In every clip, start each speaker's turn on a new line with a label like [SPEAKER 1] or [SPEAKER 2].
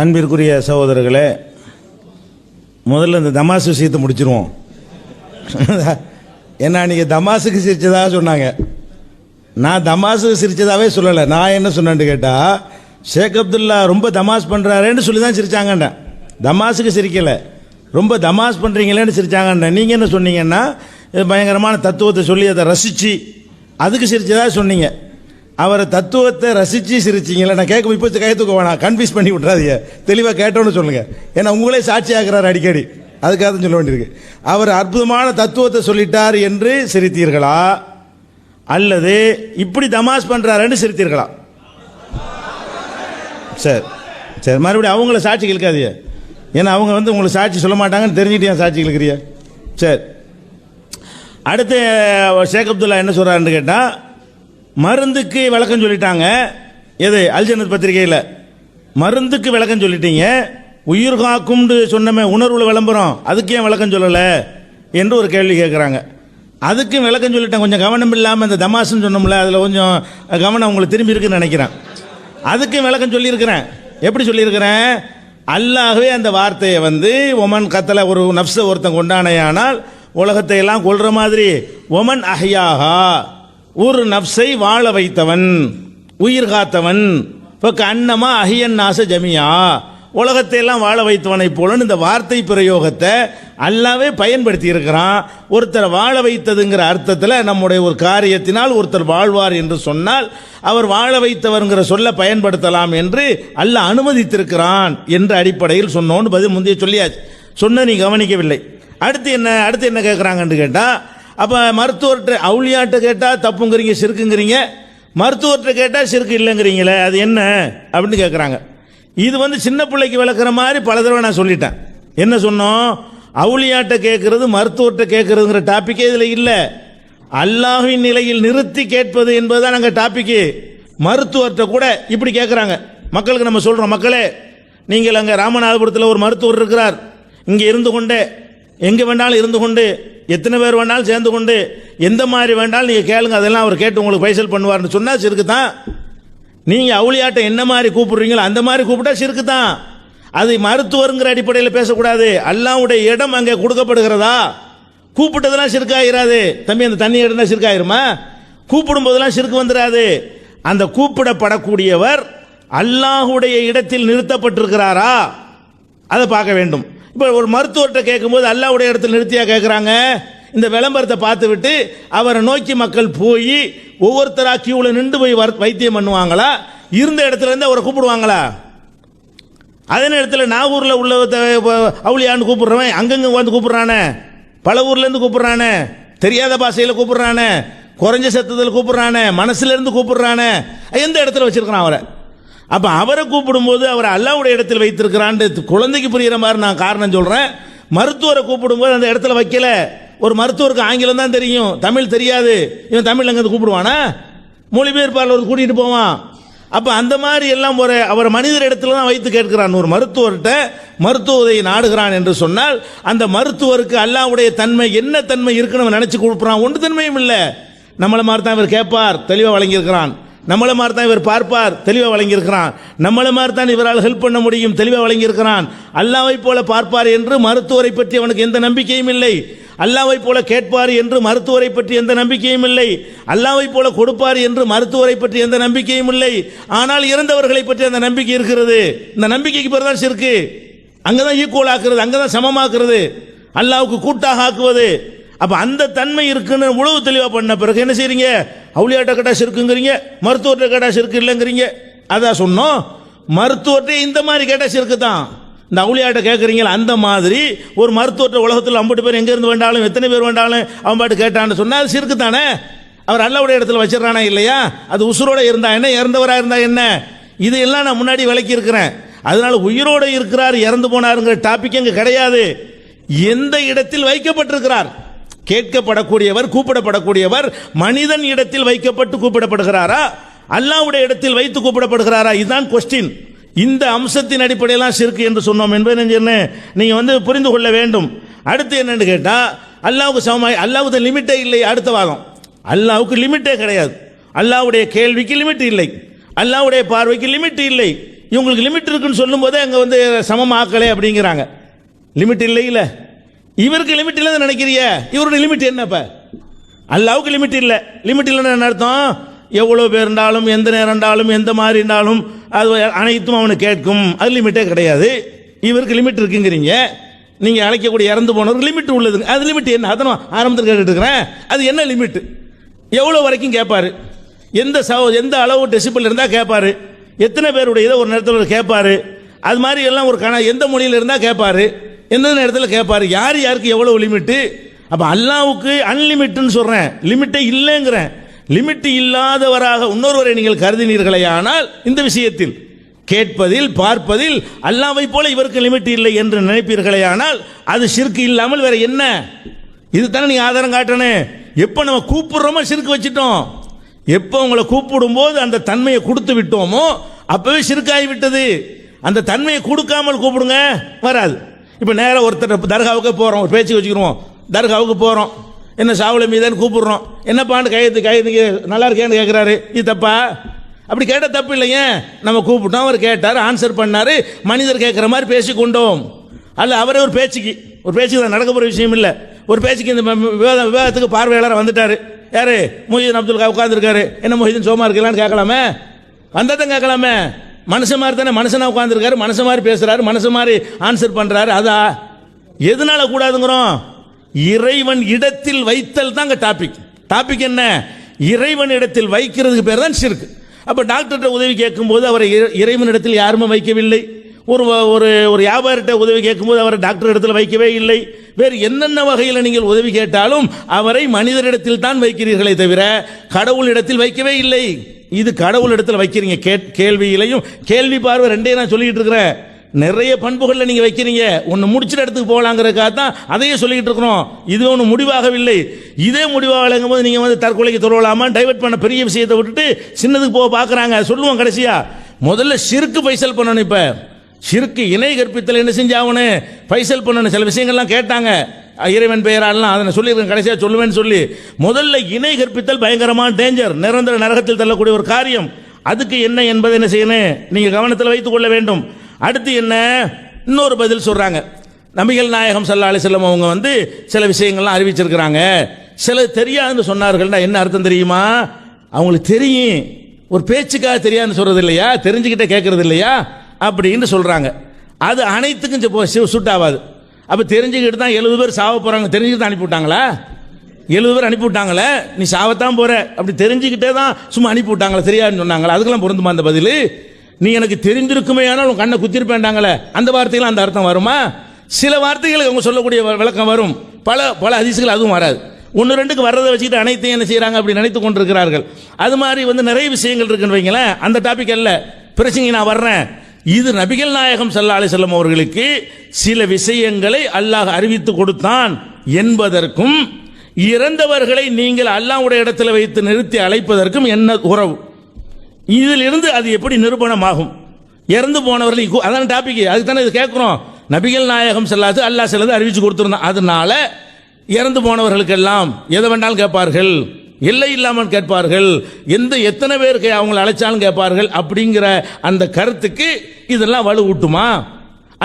[SPEAKER 1] அன்பிற்குரிய சகோதரர்களே, முதல்ல இந்த தமாசு விஷயத்தை முடிச்சிருவோம். ஏன்னா நீங்கள் தமாசுக்கு சிரிச்சதாக சொன்னாங்க. நான் தமாசுக்கு சிரிச்சதாகவே சொல்லலை. நான் என்ன சொன்னேன்னு கேட்டால், ஷேக் அப்துல்லா ரொம்ப தமாஸ் பண்ணுறாருன்னு சொல்லி தான் சிரிச்சாங்கண்டேன். தமாசுக்கு சிரிக்கலை, ரொம்ப தமாஸ் பண்ணுறீங்களேன்னு சிரிச்சாங்கண்டேன். நீங்கள் என்ன சொன்னீங்கன்னா, பயங்கரமான தத்துவத்தை சொல்லி அதை ரசித்து அதுக்கு சிரிச்சதாக சொன்னீங்க. அவரை தத்துவத்தை ரசித்து சிரிச்சிங்களே. நான் கேட்க இப்போ கைத்துக்க வேணாம், கன்ஃபியூஸ் பண்ணி விட்றாதீங்க, தெளிவாக கேட்டோன்னு சொல்லுங்கள். ஏன்னா உங்களே சாட்சி ஆகிறார் அடிக்கடி, அதுக்காக தான் சொல்ல வேண்டியிருக்கு. அவர் அற்புதமான தத்துவத்தை சொல்லிட்டார் என்று சிரித்தீர்களா, அல்லது இப்படி தமாஸ் பண்ணுறாருன்னு சிரித்தீர்களா? சரி சரி, மறுபடியும் அவங்கள சாட்சி இழுக்காதீங்க. ஏன்னா அவங்க உங்களுக்கு சாட்சி சொல்ல மாட்டாங்கன்னு தெரிஞ்சுட்டு ஏன் சாட்சி இழுக்கிறிய? சரி, அடுத்து ஷேக் அப்துல்லா என்ன சொல்கிறாருன்னு கேட்டால், மருந்துக்கு விளக்கம் சொல்லிட்டாங்க. எது? அல்ஜன்னத் பத்திரிகையில் மருந்துக்கு விளக்கம் சொல்லிட்டீங்க. உயிர் காக்கும்னு சொன்னமே உணர்வுல விளம்பரம், அதுக்கு ஏன் விளக்கம் சொல்லலை என்று ஒரு கேள்வி கேட்குறாங்க. அதுக்கும் விளக்கம் சொல்லிட்டேன். கொஞ்சம் கவனம் இல்லாமல் இந்த தமாசுன்னு சொன்னோம்ல, அதில் கொஞ்சம் கவனம் உங்களுக்கு திரும்பி இருக்குன்னு நினைக்கிறேன். அதுக்கும் விளக்கம் சொல்லியிருக்கிறேன். எப்படி சொல்லியிருக்கிறேன்? அல்லாஹ்வே அந்த வார்த்தையை ஒமன் கத்தலை, ஒரு நப்சை ஒருத்தன் கொண்டானையானால் உலகத்தை எல்லாம் கொள்ற மாதிரி, ஒமன் அஹ்யாஹா, ஒரு நப்சை வாழ வைத்தவன், உயிர் காத்தவன், இப்போ அன்னமா அஹியன் நாச ஜமியா, உலகத்தை எல்லாம் வாழ வைத்தவனை போலன்னு இந்த வார்த்தை பிரயோகத்தை அல்லாவே பயன்படுத்தி இருக்கிறான். ஒருத்தர் வாழ வைத்ததுங்கிற அர்த்தத்தில் நம்முடைய ஒரு காரியத்தினால் ஒருத்தர் வாழ்வார் என்று சொன்னால் அவர் வாழ வைத்தவர்ங்கிற சொல்ல பயன்படுத்தலாம் என்று அல்லாஹ் அனுமதித்திருக்கிறான் என்ற அடிப்படையில் சொன்னோன்னு பதில் முந்தைய சொல்லியாச்சு. சொன்ன நீ கவனிக்கவில்லை. அடுத்து என்ன கேட்குறாங்கன்னு கேட்டால், அப்போ மருத்துவர்கிட்ட அவுளியாட்ட கேட்டால் தப்புங்கிறீங்க, சிறுக்குங்கிறீங்க, மருத்துவர்கிட்ட கேட்டால் சிறுக்கு இல்லைங்கிறீங்களே, அது என்ன அப்படின்னு கேட்குறாங்க. இது சின்ன பிள்ளைக்கு விளக்குற மாதிரி பல தடவை நான் சொல்லிட்டேன். என்ன சொன்னோம்? அவுளியாட்ட கேட்கறது மருத்துவர்கிட்ட கேட்கறதுங்கிற டாப்பிக்கே இதில் இல்லை. அல்லாஹ்வின் நிலையில் நிறுத்தி கேட்பது என்பதுதான் நாங்கள் டாப்பிக்கு. மருத்துவர்கிட்ட கூட இப்படி கேட்குறாங்க. மக்களுக்கு நம்ம சொல்கிறோம், மக்களே நீங்கள் அங்கே ராமநாதபுரத்தில் ஒரு மருத்துவர் இருக்கிறார், இங்கே இருந்து கொண்டே எங்கே வேண்டாலும் இருந்து கொண்டு எத்தனை பேர் வேணாலும் சேர்ந்து கொண்டு எந்த மாதிரி வேண்டாலும் நீங்கள் கேளுங்க, அதெல்லாம் அவர் கேட்டு உங்களுக்கு பைசல் பண்ணுவார்னு சொன்னால் சிறுக்கு தான். நீங்கள் அவுளியாட்ட என்ன மாதிரி கூப்பிடுறீங்களோ அந்த மாதிரி கூப்பிட்டா சிறுக்கு தான். அது மருத்துவருங்கிற அடிப்படையில் பேசக்கூடாது. அல்லாஹ்வுடைய இடம் அங்கே கொடுக்கப்படுகிறதா, கூப்பிட்டதெல்லாம் சிறுக்காயிராது. தம்பி அந்த தண்ணி இடம்னா சிறுக்காயிருமா? கூப்பிடும் போதெல்லாம் சிறுக்கு வந்துடாது. அந்த கூப்பிடப்படக்கூடியவர் அல்லாஹ்வுடைய இடத்தில் நிறுத்தப்பட்டிருக்கிறாரா, அதை பார்க்க வேண்டும். இப்போ ஒரு மருத்துவர்கிட்ட கேட்கும்போது அல்லாஹ்வுடைய இடத்தில் நிறுத்தியா கேட்குறாங்க? இந்த விளம்பரத்தை பார்த்து விட்டு அவரை நோக்கி மக்கள் போய் ஒவ்வொருத்தரா கியூவில் நின்று போய் வைத்தியம் பண்ணுவாங்களா? இருந்த இடத்துல இருந்து அவரை கூப்பிடுவாங்களா? அதே நேரத்தில் நாகூரில் உள்ள அவுளியான்னு கூப்பிடுறவன் அங்கங்கே வந்து கூப்பிடுறானே, பல ஊர்லேருந்து கூப்பிடுறானே, தெரியாத பாஷையில் கூப்பிடுறானே, குறைஞ்ச சத்தத்தில் கூப்பிடுறானே, மனசுல இருந்து கூப்பிடுறானே, எந்த இடத்துல வச்சிருக்கிறான் அவரை? அப்போ அவரை கூப்பிடும்போது அவரை அல்லாஹ்வுடைய இடத்தில் வைத்திருக்கிறான். குழந்தைக்கு புரிகிற மாதிரி நான் காரணம் சொல்கிறேன். மருத்துவரை கூப்பிடும்போது அந்த இடத்துல வைக்கல. ஒரு மருத்துவருக்கு ஆங்கிலம் தான் தெரியும், தமிழ் தெரியாது. இவன் தமிழ் அங்கே கூப்பிடுவானா? மொழிபெயர்ப்பாளர் கூட்டிகிட்டு போவான். அப்போ அந்த மாதிரி எல்லாம் அவர் மனிதர் இடத்துல தான் வைத்து கேட்கிறான். ஒரு மருத்துவர்கிட்ட மருத்துவ உதவி நாடுகிறான் என்று சொன்னால் அந்த மருத்துவருக்கு அல்லாஹ்வுடைய தன்மை என்ன தன்மை இருக்குன்னு நினைச்சு கொடுக்குறான். ஒன்று தன்மையும் இல்லை. நம்மளை மாதிரி தான் இவர் கேட்பார், தெளிவாக வழங்கியிருக்கிறான். நம்மளை மாதிரி தான் இவர் பார்ப்பார், தெளிவாக வழங்கியிருக்கிறான். நம்மளை மாதிரி தான் இவரால் ஹெல்ப் பண்ண முடியும், தெளிவாக வழங்கியிருக்கிறான். அல்லாஹ்வை போல பார்ப்பார் என்று மருத்துவரை பற்றி அவனுக்கு எந்த நம்பிக்கையும் இல்லை. அல்லாஹ்வை போல கேட்பார் என்று மருத்துவரை பற்றி எந்த நம்பிக்கையும் இல்லை. அல்லாஹ்வை போல கொடுப்பார் என்று மருத்துவரை பற்றி எந்த நம்பிக்கையும் இல்லை. ஆனால் இறந்தவர்களை பற்றி அந்த நம்பிக்கை இருக்கிறது. இந்த நம்பிக்கைக்கு பேர் தான் ஷிர்க். அங்கதான் ஈக்குவல் ஆக்குறது, அங்கதான் சமமாக்குறது, அல்லாஹ்வுக்கு கூட்டாக ஆக்குவது. அப்ப அந்த தன்மை இருக்குன்னு உழவு தெளிவாக பண்ண பிறகு என்ன செய்றீங்க? அவுளியாட்ட கேட்டா ஷிர்க்குங்கிறீங்க, மருத்துவர்கிட்ட கேட்டா ஷிர்க்கு இல்லைங்கிறீங்க. அதான் சொன்னோம், மருத்துவர்கிட்ட இந்த மாதிரி கேட்டா ஷிர்க்கு தான். இந்த அவுளியாட்ட கேட்குறீங்களா அந்த மாதிரி ஒரு மருத்துவர்கிட்ட உலகத்தில் 50 பேர் எங்கே இருந்து வேண்டாலும் எத்தனை பேர் வேண்டாலும் அவன் பாட்டு கேட்டான்னு சொன்னால் அது சிறுக்கு தானே. அவர் அல்லாஹ்வுடைய இடத்துல வச்சிடறானா இல்லையா? அது உசுரோட இருந்தா என்ன, இறந்தவராக இருந்தா என்ன, இதையெல்லாம் நான் முன்னாடி விளக்கி இருக்கிறேன். அதனால உயிரோடு இருக்கிறார் இறந்து போனாருங்கிற டாபிக் அங்கே கிடையாது. எந்த இடத்தில் வைக்கப்பட்டிருக்கிறார், கேட்கப்படக்கூடியவர் கூப்பிடப்படக்கூடியவர் மனிதன் இடத்தில் வைக்கப்பட்டு கூப்பிடப்படுகிறாரா, அல்லாஹ்வுடைய இடத்தில் வைத்து கூப்பிடப்படுகிறாரா? இதுதான் கொஸ்டின். இந்த அம்சத்தின் அடிப்படையெல்லாம் ஷிர்க் என்று சொன்னோம் என்பதை நீங்க புரிந்து கொள்ள வேண்டும். அடுத்து என்னன்னு கேட்டா, அல்லாஹ்வுக்கு சமமாய் அல்லாஹ்வுக்கு லிமிட்டே இல்லை. அடுத்த வாதம், அல்லாஹ்வுக்கு லிமிட்டே கிடையாது. அல்லாஹ்வுடைய கேள்விக்கு லிமிட் இல்லை, அல்லாஹ்வுடைய பார்வைக்கு லிமிட் இல்லை. இவங்களுக்கு லிமிட் இருக்குன்னு சொல்லும் போதே அங்கே வந்து சமமாக்கலை அப்படிங்கிறாங்க. லிமிட் இல்லை இல்லை, இவருக்கு லிமிட் இல்லைன்னு நினைக்கிறிய, இவருடைய லிமிட் என்னப்ப? அல்லாவுக்கு லிமிட் இல்லை. லிமிட் இல்லைன்னு என்ன அர்த்தம்? எவ்வளோ பேர் இருந்தாலும் எந்த நேரம் இருந்தாலும் எந்த மாதிரி இருந்தாலும் அது அனைத்தும் அவனுக்கு கேட்கும், அது லிமிட்டே கிடையாது. இவருக்கு லிமிட் இருக்குங்கிறீங்க. நீங்கள் அழைக்கக்கூடிய இறந்து போனவருக்கு லிமிட் உள்ளது, அது லிமிட் என்ன? அதை நான் ஆரம்பத்தில் கேட்டுட்டு இருக்கிறேன். அது என்ன லிமிட்? எவ்வளோ வரைக்கும் கேட்பாரு? எந்த அளவு டெசிபிள் இருந்தால் கேட்பாரு? எத்தனை பேருடைய இதை ஒரு நேரத்தில் கேட்பாரு? அது மாதிரி எல்லாம் ஒரு எந்த மொழியில் இருந்தால் கேட்பாரு? எந்த நேரத்தில் கேட்பாரு? யார் யாருக்கு எவ்வளவு லிமிட்டு? அப்போ அல்லாவுக்கு அன்லிமிட்னு சொல்கிறேன், லிமிட்டே இல்லைங்கிறேன். லிமிட் இல்லாதவராக இன்னொருவரை நீங்கள் கருதினீர்களே ஆனால் இந்த விஷயத்தில் கேட்பதில் பார்ப்பதில் அல்லாவை போல இவருக்கு லிமிட் இல்லை என்று நினைப்பீர்களே ஆனால் அது ஷிர்க் இல்லாமல் வேற என்ன? இது தானே நீங்க ஆதாரம் காட்டணும். எப்போ நம்ம கூப்பிடுறோமோ ஷிர்க் வச்சிட்டோம். எப்போ உங்களை கூப்பிடும் போது அந்த தன்மையை கொடுத்து விட்டோமோ அப்பவே ஷிர்க் ஆகிவிட்டது. அந்த தன்மையை கொடுக்காமல் கூப்பிடுங்க, வராது. இப்போ நேராக ஒருத்தர் தர்காவுக்கு போகிறோம், ஒரு பேச்சு வச்சுக்கிறோம், தர்காவுக்கு போகிறோம், என்ன சாவுல மீதான்னு கூப்பிடுறோம், என்னப்பான்னு கையெழுத்து நல்லா இருக்கேன்னு கேட்குறாரு, இது தப்பா? அப்படி கேட்டால் தப்பு இல்லைங்க. நம்ம கூப்பிட்டோம், அவர் கேட்டார், ஆன்சர் பண்ணார், மனிதர் கேட்குற மாதிரி பேசி கொண்டோம். அல்ல அவரே ஒரு பேச்சுக்கு தான் நடக்க போகிற விஷயம் இல்லை. ஒரு பேச்சுக்கு இந்த விவாதத்துக்கு பார்வையாளர் வந்துட்டார். யாரு? மொஹிதீன் அப்துல் உட்காந்துருக்காரு. என்ன மொஹிதீன் சோமா இருக்கலான்னு கேட்கலாமே? வந்ததான் கேட்கலாமே. மனுஷன் மாதிரி தானே, மனுஷனா உட்காந்துருக்காரு, மனுஷன் மாதிரி பேசுறாரு, மனுஷன் மாதிரி ஆன்சர் பண்றாரு. அதா எதனால கூடாதுங்கிறோம்? இறைவன் இடத்தில் வைத்தல் தான் டாபிக். என்ன? இறைவன் இடத்தில் வைக்கிறதுக்கு பேர் தான் ஷிர்க். அப்ப டாக்டர்கிட்ட உதவி கேட்கும் போது அவரை இறைவன் இடத்தில் யாருமே வைக்கவில்லை. ஒரு ஒரு வியாபாரிட்ட உதவி கேட்கும்போது அவரை டாக்டர் இடத்தில் வைக்கவே இல்லை. வேறு என்னென்ன வகையில் நீங்கள் உதவி கேட்டாலும் அவரை மனிதரிடத்தில் தான் வைக்கிறீர்களே தவிர கடவுள் இடத்தில் வைக்கவே இல்லை. இது கடவுள் இடத்தில் வைக்கிறீங்க. கேள்வியிலையும் கேள்வி பார்வை ரெண்டையும் நான் சொல்லிட்டு இருக்கிறேன். நிறைய பண்புகளில் நீங்க வைக்கிறீங்க. ஒன்று முடிச்சுட்டு இடத்துக்கு போகலாங்கிறதுக்காக தான் அதையே சொல்லிட்டு இருக்கிறோம். இது ஒன்று முடிவாகவில்லை. இதே முடிவாகலைங்கும் போது நீங்க வந்து தற்கொலைக்கு தொழலாமா டைவர்ட் பண்ண பெரிய விஷயத்தை விட்டுட்டு சின்னதுக்கு போக பார்க்குறாங்க. சொல்லுவோம் கடைசியா முதல்ல ஷிர்க்கு பைசல் பண்ணணும். இப்போ ஷிர்க்கு இணை கற்பித்தல் என்ன செஞ்சாகணும்? பைசல் பண்ணணும். சில விஷயங்கள்லாம் கேட்டாங்க, இறைவன் பெயராலாம் அதை சொல்லியிருக்கேன், கடைசியாக சொல்லுவேன்னு சொல்லி. முதல்ல இணை கற்பித்தல் பயங்கரமான டேஞ்சர், நிரந்தர நரகத்தில் தள்ளக்கூடிய ஒரு காரியம். அதுக்கு என்ன என்பதை என்ன செய்யணும்? நீங்கள் கவனத்தில் வைத்துக் கொள்ள வேண்டும். அடுத்து என்ன? இன்னொரு பதில் சொல்றாங்க. நபிகள் நாயகம் ஸல்லல்லாஹு அலைஹி வஸல்லம் அவங்க வந்து சில விஷயங்கள்லாம் அறிவிச்சிருக்கிறாங்க, சில தெரியாதுன்னு சொன்னார்கள்னா என்ன அர்த்தம் தெரியுமா? அவங்களுக்கு தெரியும், ஒரு பேச்சுக்காக தெரியாதுன்னு சொல்றது இல்லையா, தெரிஞ்சுக்கிட்டே கேட்கறது இல்லையா அப்படின்னு சொல்றாங்க. அது அனைத்துக்கும் சுட்டாவாது. அப்ப தெரிஞ்சுக்கிட்டு தான் 70 பேர் சாவ போறாங்க, தெரிஞ்சுக்கிட்டு தான் அனுப்பிவிட்டாங்களா? 70 பேர் அனுப்பிவிட்டாங்களே, நீ சாவத்தான் போற அப்படி தெரிஞ்சுக்கிட்டே தான் சும்மா அனுப்பிவிட்டாங்களா? தெரியாதுன்னு சொன்னாங்களா? அதுக்கெல்லாம் பொருந்துமா அந்த பதில்? நீ எனக்கு தெரிஞ்சிருக்குமே ஆனால் உன் கண்ணை குத்திருப்பேன்டாங்களே, அந்த வார்த்தைகள் அந்த அர்த்தம் வருமா? சில வார்த்தைகளுக்கு அவங்க சொல்லக்கூடிய விளக்கம் வரும், பல ஹதீஸ்கள் அதுவும் வராது. 1-2க்கு வர்றதை வச்சுக்கிட்டு அனைத்தையும் என்ன செய்யறாங்க அப்படி நினைத்து கொண்டிருக்கிறார்கள். அது மாதிரி வந்து நிறைய விஷயங்கள் இருக்குன்னு வைங்களேன். அந்த டாபிக் அல்ல பிரச்சனை, நான் வர்றேன். இது நபிகள் நாயகம் ஸல்லல்லாஹு அலைஹி வஸல்லம் அவர்களுக்கு சில விஷயங்களை அல்லாஹ் அறிவித்து கொடுத்தான் என்பதற்கும் இறந்தவர்களை நீங்கள் அல்லாஹ்வுடைய இடத்துல வைத்து நிறுத்தி அழைப்பதற்கும் என்ன உறவு? இதிலிருந்து அது எப்படி நிரூபணமாகும்? இறந்து போனவர்களை அதான் டாபிக், அதுக்கு தானே இது கேட்கிறோம். நபிகள் நாயகம் ஸல்லல்லாஹு அல்லாஹ் சிலது அறிவிச்சு கொடுத்திருந்தான். அதனால இறந்து போனவர்களுக்கெல்லாம் எதை வேண்டாலும் கேட்பார்கள், எல்லை இல்லாமல் கேட்பார்கள், எத்தனை பேருக்கு அவங்களை அழைச்சாலும் கேட்பார்கள் அப்படிங்கிற அந்த கருத்துக்கு இதெல்லாம் வலு ஊட்டுமா?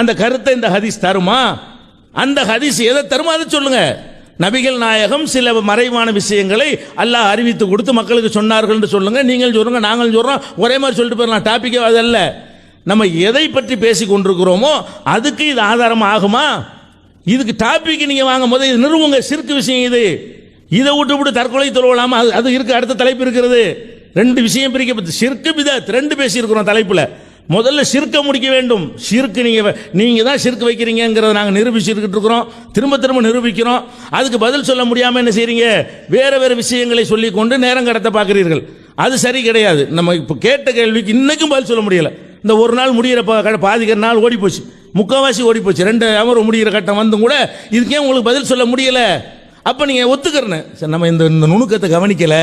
[SPEAKER 1] அந்த கருத்தை இந்த ஹதீஸ் தருமா? அந்த ஹதீஸ் எதை தருமா அதை சொல்லுங்க. நபிகள் நாயகம் சில மறைவான விஷயங்களை அல்லாஹ் அறிவித்து கொடுத்து மக்களுக்கு சொன்னார்கள் என்று சொல்லுங்க. நீங்கள் சொல்லுங்க, நாங்கள் சொல்றோம், ஒரே மாதிரி சொல்லிட்டு போயிடலாம். டாபிக்கே அதல்ல. நம்ம எதை பற்றி பேசி கொண்டிருக்கிறோமோ அதுக்கு இது ஆதாரம் ஆகுமா? இதுக்கு டாபிக் நீங்க வாங்கும் போது இது நிறுவுங்க. சிறுக்கு விஷயம் இது. இதை விட்டு தற்கொலை தொழுவலாமா? அது இருக்கு, அடுத்த தலைப்பு இருக்கிறது. 2 விஷயம் பிரிக்கப்பட்டு ஷிர்க் பிதத் 2 பேசி இருக்கிறோம் தலைப்புல. முதல்ல ஷிர்க்கை முடிக்க வேண்டும். ஷிர்க் நீங்க தான் ஷிர்க் வைக்கிறீங்கிறத நாங்கள் நிரூபிச்சுட்டு இருக்கிறோம், திரும்ப நிரூபிக்கிறோம். அதுக்கு பதில் சொல்ல முடியாம என்ன செய்றீங்க? வேற விஷயங்களை சொல்லி கொண்டு நேரம் கடத்த பார்க்கிறீர்கள். அது சரி கிடையாது. நம்ம இப்போ கேட்ட கேள்விக்கு இன்னைக்கும் பதில் சொல்ல முடியல. இந்த ஒரு நாள் முடிகிற பாதிக்கிற நாள் ஓடி போச்சு, முக்கால்வாசி ஓடி போச்சு. 2 அமர்வு முடிகிற கட்டம் வந்தும் கூட இதுக்கே உங்களுக்கு பதில் சொல்ல முடியல. அப்ப நீங்க ஒத்துக்கிறேன், நம்ம இந்த நுணுக்கத்தை கவனிக்கல,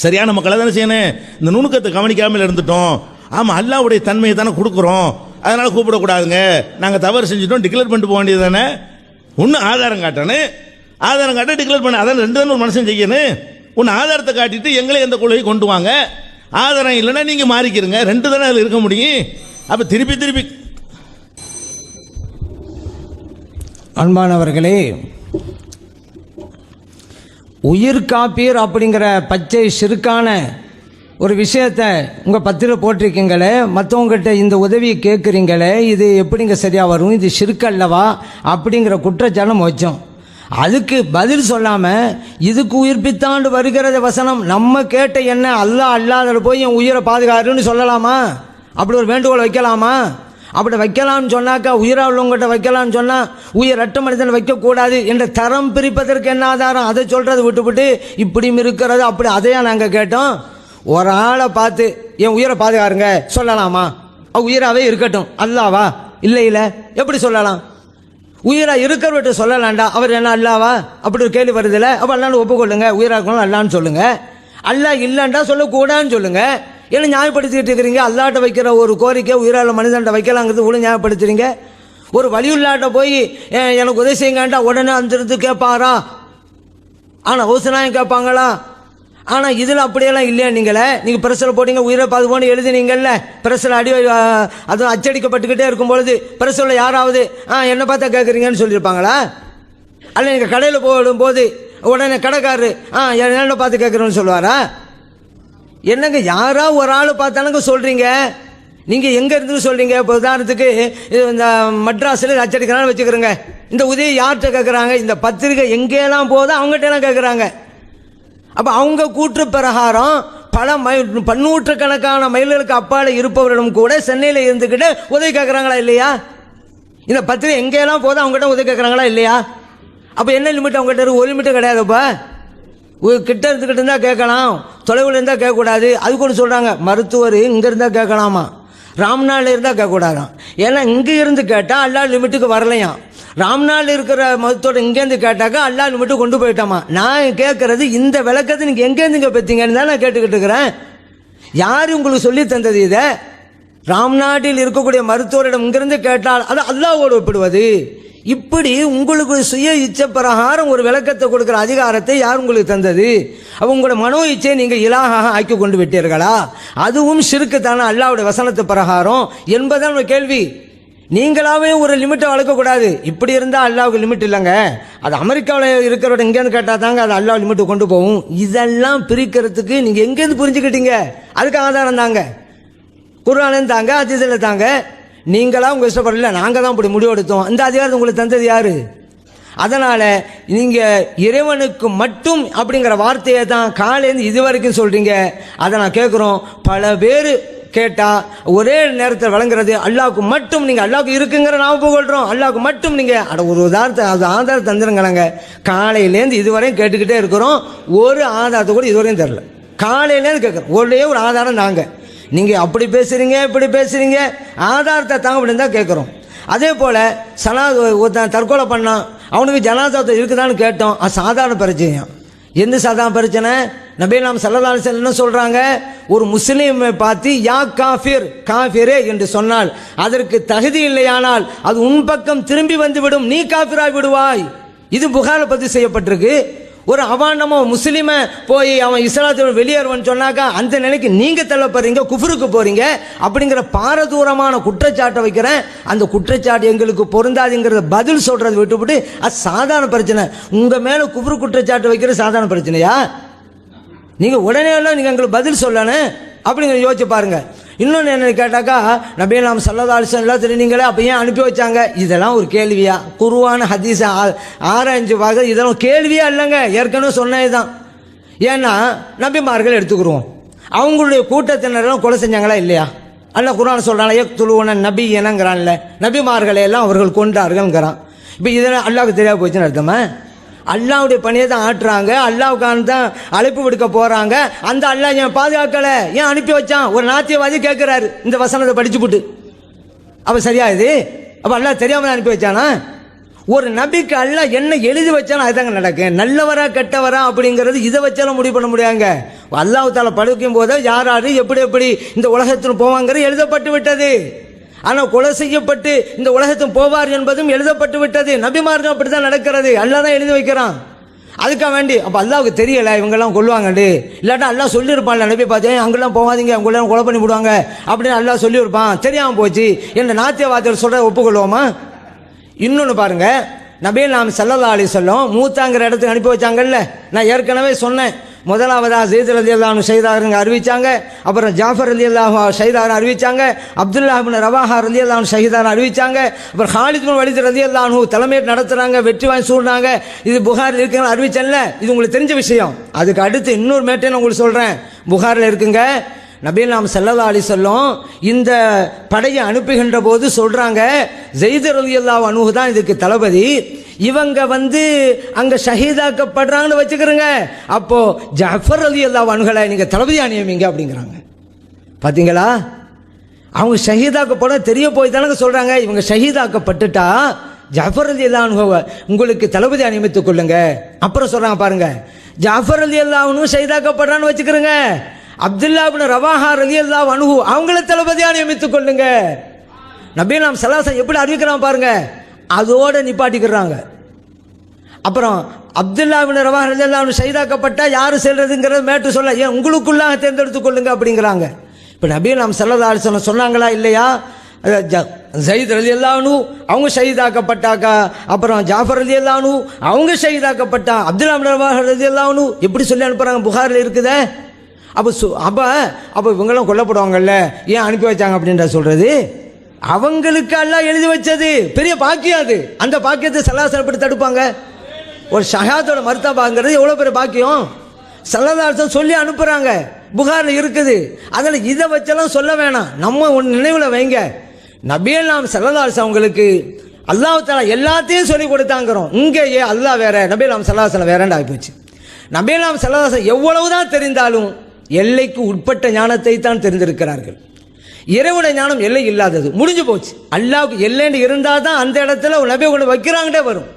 [SPEAKER 1] சரியான மக்களை தானே செய்யணும். இந்த நுணுக்கத்தை கவனிக்காமல் இருந்துட்டோம். ஆமா, அல்லாஹ்வுடைய தன்மையை தானே கொடுக்குறோம், அதனால கூப்பிடக்கூடாதுங்க, நாங்கள் தவறு செஞ்சுட்டோம், டிக்ளேர் பண்ணிட்டு போக வேண்டியது தானே. ஒன்று ஆதாரம் காட்டணும், ஆதாரம் காட்ட டிக்ளேர் பண்ண, அதான் 2 தானே ஒரு மனுஷன் செய்யணும். ஒன்று ஆதாரத்தை காட்டிட்டு எங்களை எந்த கொள்கையை கொண்டு வாங்க, ஆதாரம் இல்லைன்னா நீங்க மாறிக்கிறங்க, 2 தானே அதில் இருக்க முடியும். அப்ப திருப்பி
[SPEAKER 2] அன்பானவர்களே, உயிர் காப்பீர் அப்படிங்கிற பச்சை சிறுக்கான ஒரு விஷயத்தை உங்கள் பத்திரில் போட்டிருக்கீங்களே, மற்றவங்ககிட்ட இந்த உதவியை கேட்குறீங்களே, இது எப்படிங்க சரியாக வரும், இது சிறுக்கல்லவா அப்படிங்கிற குற்றச்சாட்டு வச்சோம். அதுக்கு பதில் சொல்லாமல் இதுக்கு உயிர்ப்பித்தாண்டு வருகிறது வசனம், நம்ம கேட்ட என்ன அல்லாஹ் அல்லாத போய் என் உயிரை பாதுகாருன்னு சொல்லலாமா? அப்படி ஒரு வேண்டுகோள் வைக்கலாமா? அப்படி வைக்கலாம்னு சொன்னாக்கா, உயிராக உள்ளவங்ககிட்ட வைக்கலாம்னு சொன்னால் உயிரற்ற மனிதன் வைக்கக்கூடாது என்ற தரம் பிரிப்பதற்கு என்ன ஆதாரம்? அதை சொல்கிறது விட்டுவிட்டு இப்படியும் இருக்கிறது அப்படி அதையா நாங்கள் கேட்டோம்? ஒரு ஆளை பார்த்து என் உயிரை பாதுகாருங்க சொல்லலாமா? உயிராகவே இருக்கட்டும், அல்லாவா? இல்லை எப்படி சொல்லலாம்? உயிராக இருக்கிறவர்கிட்ட சொல்லலாண்டா, அவர் என்ன அல்லாவா? அப்படி ஒரு கேள்வி வருதில்ல. அப்போ அல்லான்னு ஒப்புக்கொள்ளுங்க, உயிராக இருக்கணும் அல்லான்னு சொல்லுங்க. அல்லா இல்லைண்டா சொல்லக்கூடாதுன்னு சொல்லுங்க. ஏன்னா நியாயப்படுத்திக்கிட்டு இருக்கிறீங்க. அல்லாட்ட வைக்கிற ஒரு கோரிக்கை உயிராள மனிதன்ட்ட வைக்கலாங்கிறது கூட நியாயப்படுத்துறீங்க. ஒரு வலியுள்ளாட்ட போய் எனக்கு உதவி செய்யுங்கண்டா உடனே அந்த கேட்பாரா? ஆனால் ஹவுசனாயும் கேட்பாங்களா? ஆனால் இதில் அப்படியெல்லாம் இல்லையா? நீங்கள் பிரஸில் போட்டீங்க உயிரை பாதுகான்னு எழுதினீங்கல்ல, பிரஸில் அதுவும் அச்சடிக்கப்பட்டுக்கிட்டே இருக்கும்பொழுது பிரஸில் யாராவது என்னை பார்த்தா கேட்குறீங்கன்னு சொல்லியிருப்பாங்களா? அல்ல நீங்கள் கடையில் போடும்போது உடனே கடைக்காரரு என்னை பார்த்து கேட்குறேன்னு சொல்லுவாரா? என்னங்க, யாராவது ஒரு ஆள் பார்த்தானுங்க சொல்கிறீங்க. நீங்கள் எங்கே இருந்து சொல்கிறீங்க? இப்போ உதாரணத்துக்கு இந்த மெட்ராஸில் அச்சடிக்கிறான்னு வச்சுக்கிறோங்க. இந்த உதவி யார்கிட்ட கேட்குறாங்க? இந்த பத்திரிகை எங்கேலாம் போதோ அவங்ககிட்டலாம் கேட்குறாங்க. அப்போ அவங்க கூற்று பிரகாரம் பல பன்னூற்றுக்கணக்கான மைல்களுக்கு அப்பால் இருப்பவர்களும் கூட சென்னையில் இருந்துக்கிட்டு உதவி கேட்குறாங்களா இல்லையா? இந்த பத்திரிகை எங்கேலாம் போதோ அவங்ககிட்ட உதவி கேட்குறாங்களா இல்லையா? அப்போ என்ன லிமிட் அவங்ககிட்ட இருக்கு? ஒரு லிமிட்டு கிடையாதுப்பா. கிட்ட இருந்துக்கிட்டு இருந்தால் கேட்கலாம், தொலைவில் இருந்தால் கேட்கக்கூடாது. அதுக்கு ஒன்று சொல்கிறாங்க, மருத்துவர் இங்கே இருந்தால் கேட்கலாமா, ராம்நாளில் இருந்தால் கேட்கக்கூடாதாம். ஏன்னா இங்கே இருந்து கேட்டால் அல்லா லிமிட்டுக்கு வரலையாம். ராம்நாள் இருக்கிற மருத்துவர் இங்கேருந்து கேட்டாக்கா அல்லா லிமிட்டு கொண்டு போயிட்டாமா. நான் கேட்குறது இந்த விளக்கத்தை நீங்கள் எங்கேருந்துங்க பெற்றீங்கன்னு தான் நான் கேட்டுக்கிட்டு இருக்கிறேன். யார் உங்களுக்கு சொல்லி தந்தது இதை? ராம்நாட்டில் இருக்கக்கூடிய மருத்துவரிடம் இங்கிருந்து கேட்டால் அது அல்லாஹ்வோடு ஒப்பிடுவது. இப்படி உங்களுக்கு சுய இச்சை பிரகாரம் ஒரு விளக்கத்தை கொடுக்கிற அதிகாரத்தை யார் உங்களுக்கு தந்தது? அப்போ உங்களோட மனோ இச்சையை நீங்கள் இலாகாக ஆக்கி கொண்டு விட்டீர்களா? அதுவும் ஷிர்க்குத்தான அல்லாஹ்வுடைய வசனத்து பிரகாரம் என்பதான் ஒரு கேள்வி. நீங்களாவே ஒரு லிமிட்டை வளர்க்கக்கூடாது. இப்படி இருந்தால் அல்லாவுக்கு லிமிட் இல்லைங்க, அது அமெரிக்காவில் இருக்கிறவட இங்கேருந்து கேட்டால் தாங்க அது அல்லாஹ் லிமிட்டு கொண்டு போகும். இதெல்லாம் பிரிக்கிறதுக்கு நீங்கள் எங்கேருந்து புரிஞ்சுக்கிட்டீங்க? அதுக்கு ஆதாரம் தாங்க, குர்ஆனில் தாங்க, ஹதீஸில் தாங்க. நீங்களாம் உங்கள் இஷ்டப்படல, நாங்கள் தான் இப்படி முடிவெடுத்தோம். இந்த அதிகாரத்தை உங்களுக்கு தந்தது யாரு? அதனால் நீங்கள் இறைவனுக்கு மட்டும் அப்படிங்கிற வார்த்தையை தான் காலையிலேருந்து இது வரைக்கும் சொல்கிறீங்க. அதை நான் கேட்குறோம். பல பேர் கேட்டால் ஒரே நேரத்தில் வழங்குறது அல்லாவுக்கு மட்டும். நீங்கள் அல்லாவுக்கு இருக்குங்கிற நாம் புகழ்கிறோம், அல்லாவுக்கு மட்டும் நீங்கள் ஒரு உதாரணத்தை அது ஆதாரம் தந்துருங்களங்க. காலையிலேருந்து இதுவரையும் கேட்டுக்கிட்டே இருக்கிறோம், ஒரு ஆதாரத்தை கூட இதுவரையும் தரல. காலையிலேருந்து கேட்குறோம், ஒரே ஒரு ஆதாரம் நாங்கள். நீங்கள் அப்படி பேசுகிறீங்க இப்படி பேசுகிறீங்க, ஆதாரத்தை தாங்க அப்படின்னு தான் கேட்குறோம். அதே போல் ஒருத்தன் தற்கொலை பண்ணான், அவனுக்கு ஜனாதாத்தை இருக்குதான்னு கேட்டோம். அது சாதாரண பிரச்சனையாம். எந்த சாதாரண பிரச்சனை? நபிகள் ஸல்லல்லாஹு அலைஹி வஸல்லம் என்ன சொல்கிறாங்க? ஒரு முஸ்லீமை பார்த்து யா காஃபிர், காஃபிரே என்று சொன்னால் அதற்கு தகுதி இல்லையானால் அது உன் பக்கம் திரும்பி வந்துவிடும், நீ காஃபிராய் விடுவாய். இது புகாரில் பதிவு செய்யப்பட்டிருக்கு. ஒரு அவாண்டமோ முஸ்லீமை போய் அவன் இஸ்லாத்தில் வெளியேறுவன் சொன்னாக்கா அந்த நிலைக்கு நீங்கள் தள்ளப்படுறீங்க, குஃபருக்கு போகிறீங்க அப்படிங்கிற பாரதூரமான குற்றச்சாட்டை வைக்கிறேன். அந்த குற்றச்சாட்டு எங்களுக்கு பொருந்தாதுங்கிறத பதில் சொல்கிறத விட்டுவிட்டு அது சாதாரண பிரச்சனை. உங்கள் மேலே குஃபரு குற்றச்சாட்டு வைக்கிறது சாதாரண பிரச்சனையா? நீங்கள் உடனே எல்லாம் நீங்கள் எங்களுக்கு பதில் சொல்லணும் அப்படிங்கிற யோசிச்சு பாருங்கள். இன்னொன்று என்ன கேட்டாக்கா, நபிகள் ஸல்லல்லாஹு அலைஹி வஸல்லம் தெரியுங்களே, அப்போ ஏன் அனுப்பி வச்சாங்க? இதெல்லாம் ஒரு கேள்வியா? குர்ஆன் ஹதீஸ் ஆராய்ஞ்சு பார்க்க இதெல்லாம் கேள்வியா இல்லைங்க, ஏற்கனவே சொன்னது தான். ஏன்னா நபிமார்கள் எடுத்துக்கிறோம், அவங்களுடைய கூட்டத்தினரெல்லாம் கொலை செஞ்சாங்களா இல்லையா? அல்ல குர்ஆன் சொல்கிறான், யக்துலூன நபி எனங்கிறான்ல, நபிமார்களை எல்லாம் அவர்கள் கொண்டார்கள்ங்கிறான். இப்போ இதெல்லாம் அல்லாஹ்வுக்கு தெரியாது போச்சுன்னு அர்த்தமா? அல்லாவுடைய பணியை தான் ஆட்டுறாங்க, அல்லாவுக்கான தான் அழைப்பு விடுக்க போகிறாங்க. அந்த அல்லாஹ் ஏன் பாதுகாக்கலை, ஏன் அனுப்பி வச்சான்? ஒரு நாத்தியவாதி கேட்குறாரு இந்த வசனத்தை படிச்சு போட்டு. அப்போ சரியா இது? அப்போ அல்லாஹ் தெரியாமல் அனுப்பி வச்சானா? ஒரு நபிக்கு அல்லாஹ் என்ன எழுதி வச்சாலும் அதுதாங்க நடக்கும். நல்லவரா கெட்டவரா அப்படிங்கிறது இதை வச்சாலும் முடிவு பண்ண முடியாங்க. அல்லாஹ் தால படுக்கும் போது யார் யார் எப்படி எப்படி இந்த உலகத்தில் போவாங்கிறது எழுதப்பட்டு விட்டது. ஆனால் கொலை செய்யப்பட்டு இந்த உலகத்தும் போவார் என்பதும் எழுதப்பட்டு விட்டது. நபிமார்கள் அப்படி தான் நடக்கிறது, அல்லாஹ் தான் எழுதி வைக்கிறான். அதுக்காக வேண்டி அப்போ அல்லாவுக்கு தெரியலை இவங்கெல்லாம் கொல்லுவாங்கண்டு, இல்லாட்டா அல்லாஹ் சொல்லியிருப்பான்ல நபி பார்த்தேன் அங்கெல்லாம் போகாதீங்க அவங்களாம் கொலை பண்ணி விடுவாங்க அப்படின்னு அல்லாஹ் சொல்லியிருப்பான், தெரியாமல் போச்சு என்ற நாத்தியவாதிகள் சொல்கிற ஒப்புக்கொள்வோமா? இன்னொன்று பாருங்க, நபிகள் நாம் ஸல்லல்லாஹு அலைஹி வஸல்லம் மூத்தாங்கிற இடத்துக்கு அனுப்பி வச்சாங்கல்ல, நான் ஏற்கனவே சொன்னேன். முதலாவதா ஸெய்த் ரலியல்லாஹு அன்ஹு ஷஹீதாகறங்க அறிவிச்சாங்க, அப்புறம் ஜாஃபர் ரலியல்லாஹு ஷஹீதாகறங்க அறிவிச்சாங்க, அப்துல்லாஹ் இப்னு ரவாஹா ரலியல்லாஹு அன்ஹு ஷஹீதாகறங்க அறிவிச்சாங்க, அப்புறம் ஹாலித் இப்னு வலீத் ரலியல்லாஹு அன்ஹு தலைமையேற்று நடத்துறாங்க, வெற்றி வாங்கி சூடுறாங்க. இது புகாரில் இருக்குங்க அறிவிச்சல்ல, இது உங்களுக்கு தெரிஞ்ச விஷயம். அதுக்கு அடுத்து இன்னொரு மேட்டை நான் உங்களுக்கு சொல்றேன், புகாரில் இருக்குங்க. நபிகள் நாம் ஸல்லல்லாஹு அலைஹி வஸல்லம் இந்த படையை அனுப்புகின்ற போது சொல்றாங்க, ஸெய்த் ரலியல்லாஹு அன்ஹு தான் இதுக்கு தளபதி, இவங்க அங்க ஷஹீதாக்கப்படுறாங்கன்னு வச்சுக்கிறங்க, அப்போ ஜாஃபர் ரலியல்லாஹு அன்ஹுவை நீங்க தளபதியா நியமிங்க அப்படிங்கிறாங்க. பாத்தீங்களா, அவங்க ஷஹீதாக்கப்பட தெரிய போய் தானங்க சொல்றாங்க, இவங்க ஷஹீதாக்கப்பட்டுட்டா ஜாஃபர் ரலியல்லாஹு அன்ஹுவை உங்களுக்கு தளபதியா நியமித்துக் கொள்ளுங்க. அப்புறம் சொல்றாங்க பாருங்க, ஜாஃபர் ரலியல்லாஹு அன்ஹு ஷஹீதாக்கப்படுறான்னு வச்சுக்கிறங்க, அப்துல்லாஹ் இப்னு ரவாஹா ரலியல்லாஹு அன்ஹு அவங்கள தளபதியா நியமித்துக் கொள்ளுங்க. நபிகள் நாம் ஸல்லல்லாஹு அலைஹி வஸல்லம் எப்படி அறிவிக்கிறான் பாருங்க, அதோட நிப்பாட்டிக்கிறாங்க. அப்புறம் அப்துல்லாஹ் இப்னு ரவாஹா ரலியல்லாஹு அன்ஹு ஷஹீதாக்கப்பட்டா யாரு செல்றதுங்கிறது மேட்டு சொல்ல, ஏன் உங்களுக்குள்ளாக தேர்ந்தெடுத்துக் கொள்ளுங்க அப்படிங்கிறாங்க. இப்போ நபிகள் நாம் ஸல்லல்லாஹு அலைஹி வஸல்லம் சொன்னாங்களா இல்லையா? ஸெய்த் ரலியல்லாஹு அன்ஹு அவங்க ஷஹீதாக்கப்பட்டாக்கா, அப்புறம் ஜாஃபர் ரலியல்லாஹு அன்ஹு அவங்க ஷஹீதாக்கப்பட்டா, அப்துல்லாஹ் இப்னு ரவாஹா ரலியல்லாஹு அன்ஹு எப்படி சொல்லி அனுப்புறாங்க, புகாரில் இருக்குதே. அப்போ இவங்கெல்லாம் கொல்லப்படுவாங்கல்ல, ஏன் அனுப்பி வச்சாங்க அப்படின்ற சொல்றது, அவங்களுக்கு எல்லாம் எழுதி வச்சது பெரிய பாக்கியம். அது அந்த பாக்கியத்தை ஸல்லல்லாஹு எப்படி தடுப்பாங்க? ஒரு ஷஹாதோட மர்தபாங்கிறது எவ்வளோ பெரிய பாக்கியம். ஸல்லல்லாஹு அலைஹி வஸல்லம் சொல்லி அனுப்புறாங்க, புகாரில் இருக்குது. அதில் இதை வச்செல்லாம் சொல்ல வேணாம், நம்ம ஒன்று நினைவில் வைங்க. நபிகள் நாம் ஸல்லல்லாஹு அலைஹி வஸல்லம் அவங்களுக்கு அல்லாஹ் தஆலா எல்லாத்தையும் சொல்லி கொடுத்தாங்கிறோம். இங்கேயே அல்லாஹ் வேற, நபிகள் நாம் ஸல்லல்லாஹு அலைஹி வஸல்லம் வேறண்டா ஆகிப்போச்சு. நபிகள் நாம் ஸல்லல்லாஹு அலைஹி வஸல்லம் எவ்வளவுதான் தெரிந்தாலும் எல்லைக்கு உட்பட்ட ஞானத்தை தான் தெரிந்திருக்கிறார்கள். இறைவனுடைய ஞானம் எல்லை இல்லாதது, முடிஞ்சு போச்சு. அல்லாஹ்வுக்கு எல்லைன்னு இருந்தால் தான் அந்த இடத்துல நபியை கொண்டு வைக்கிறாங்கன்னே வரும்.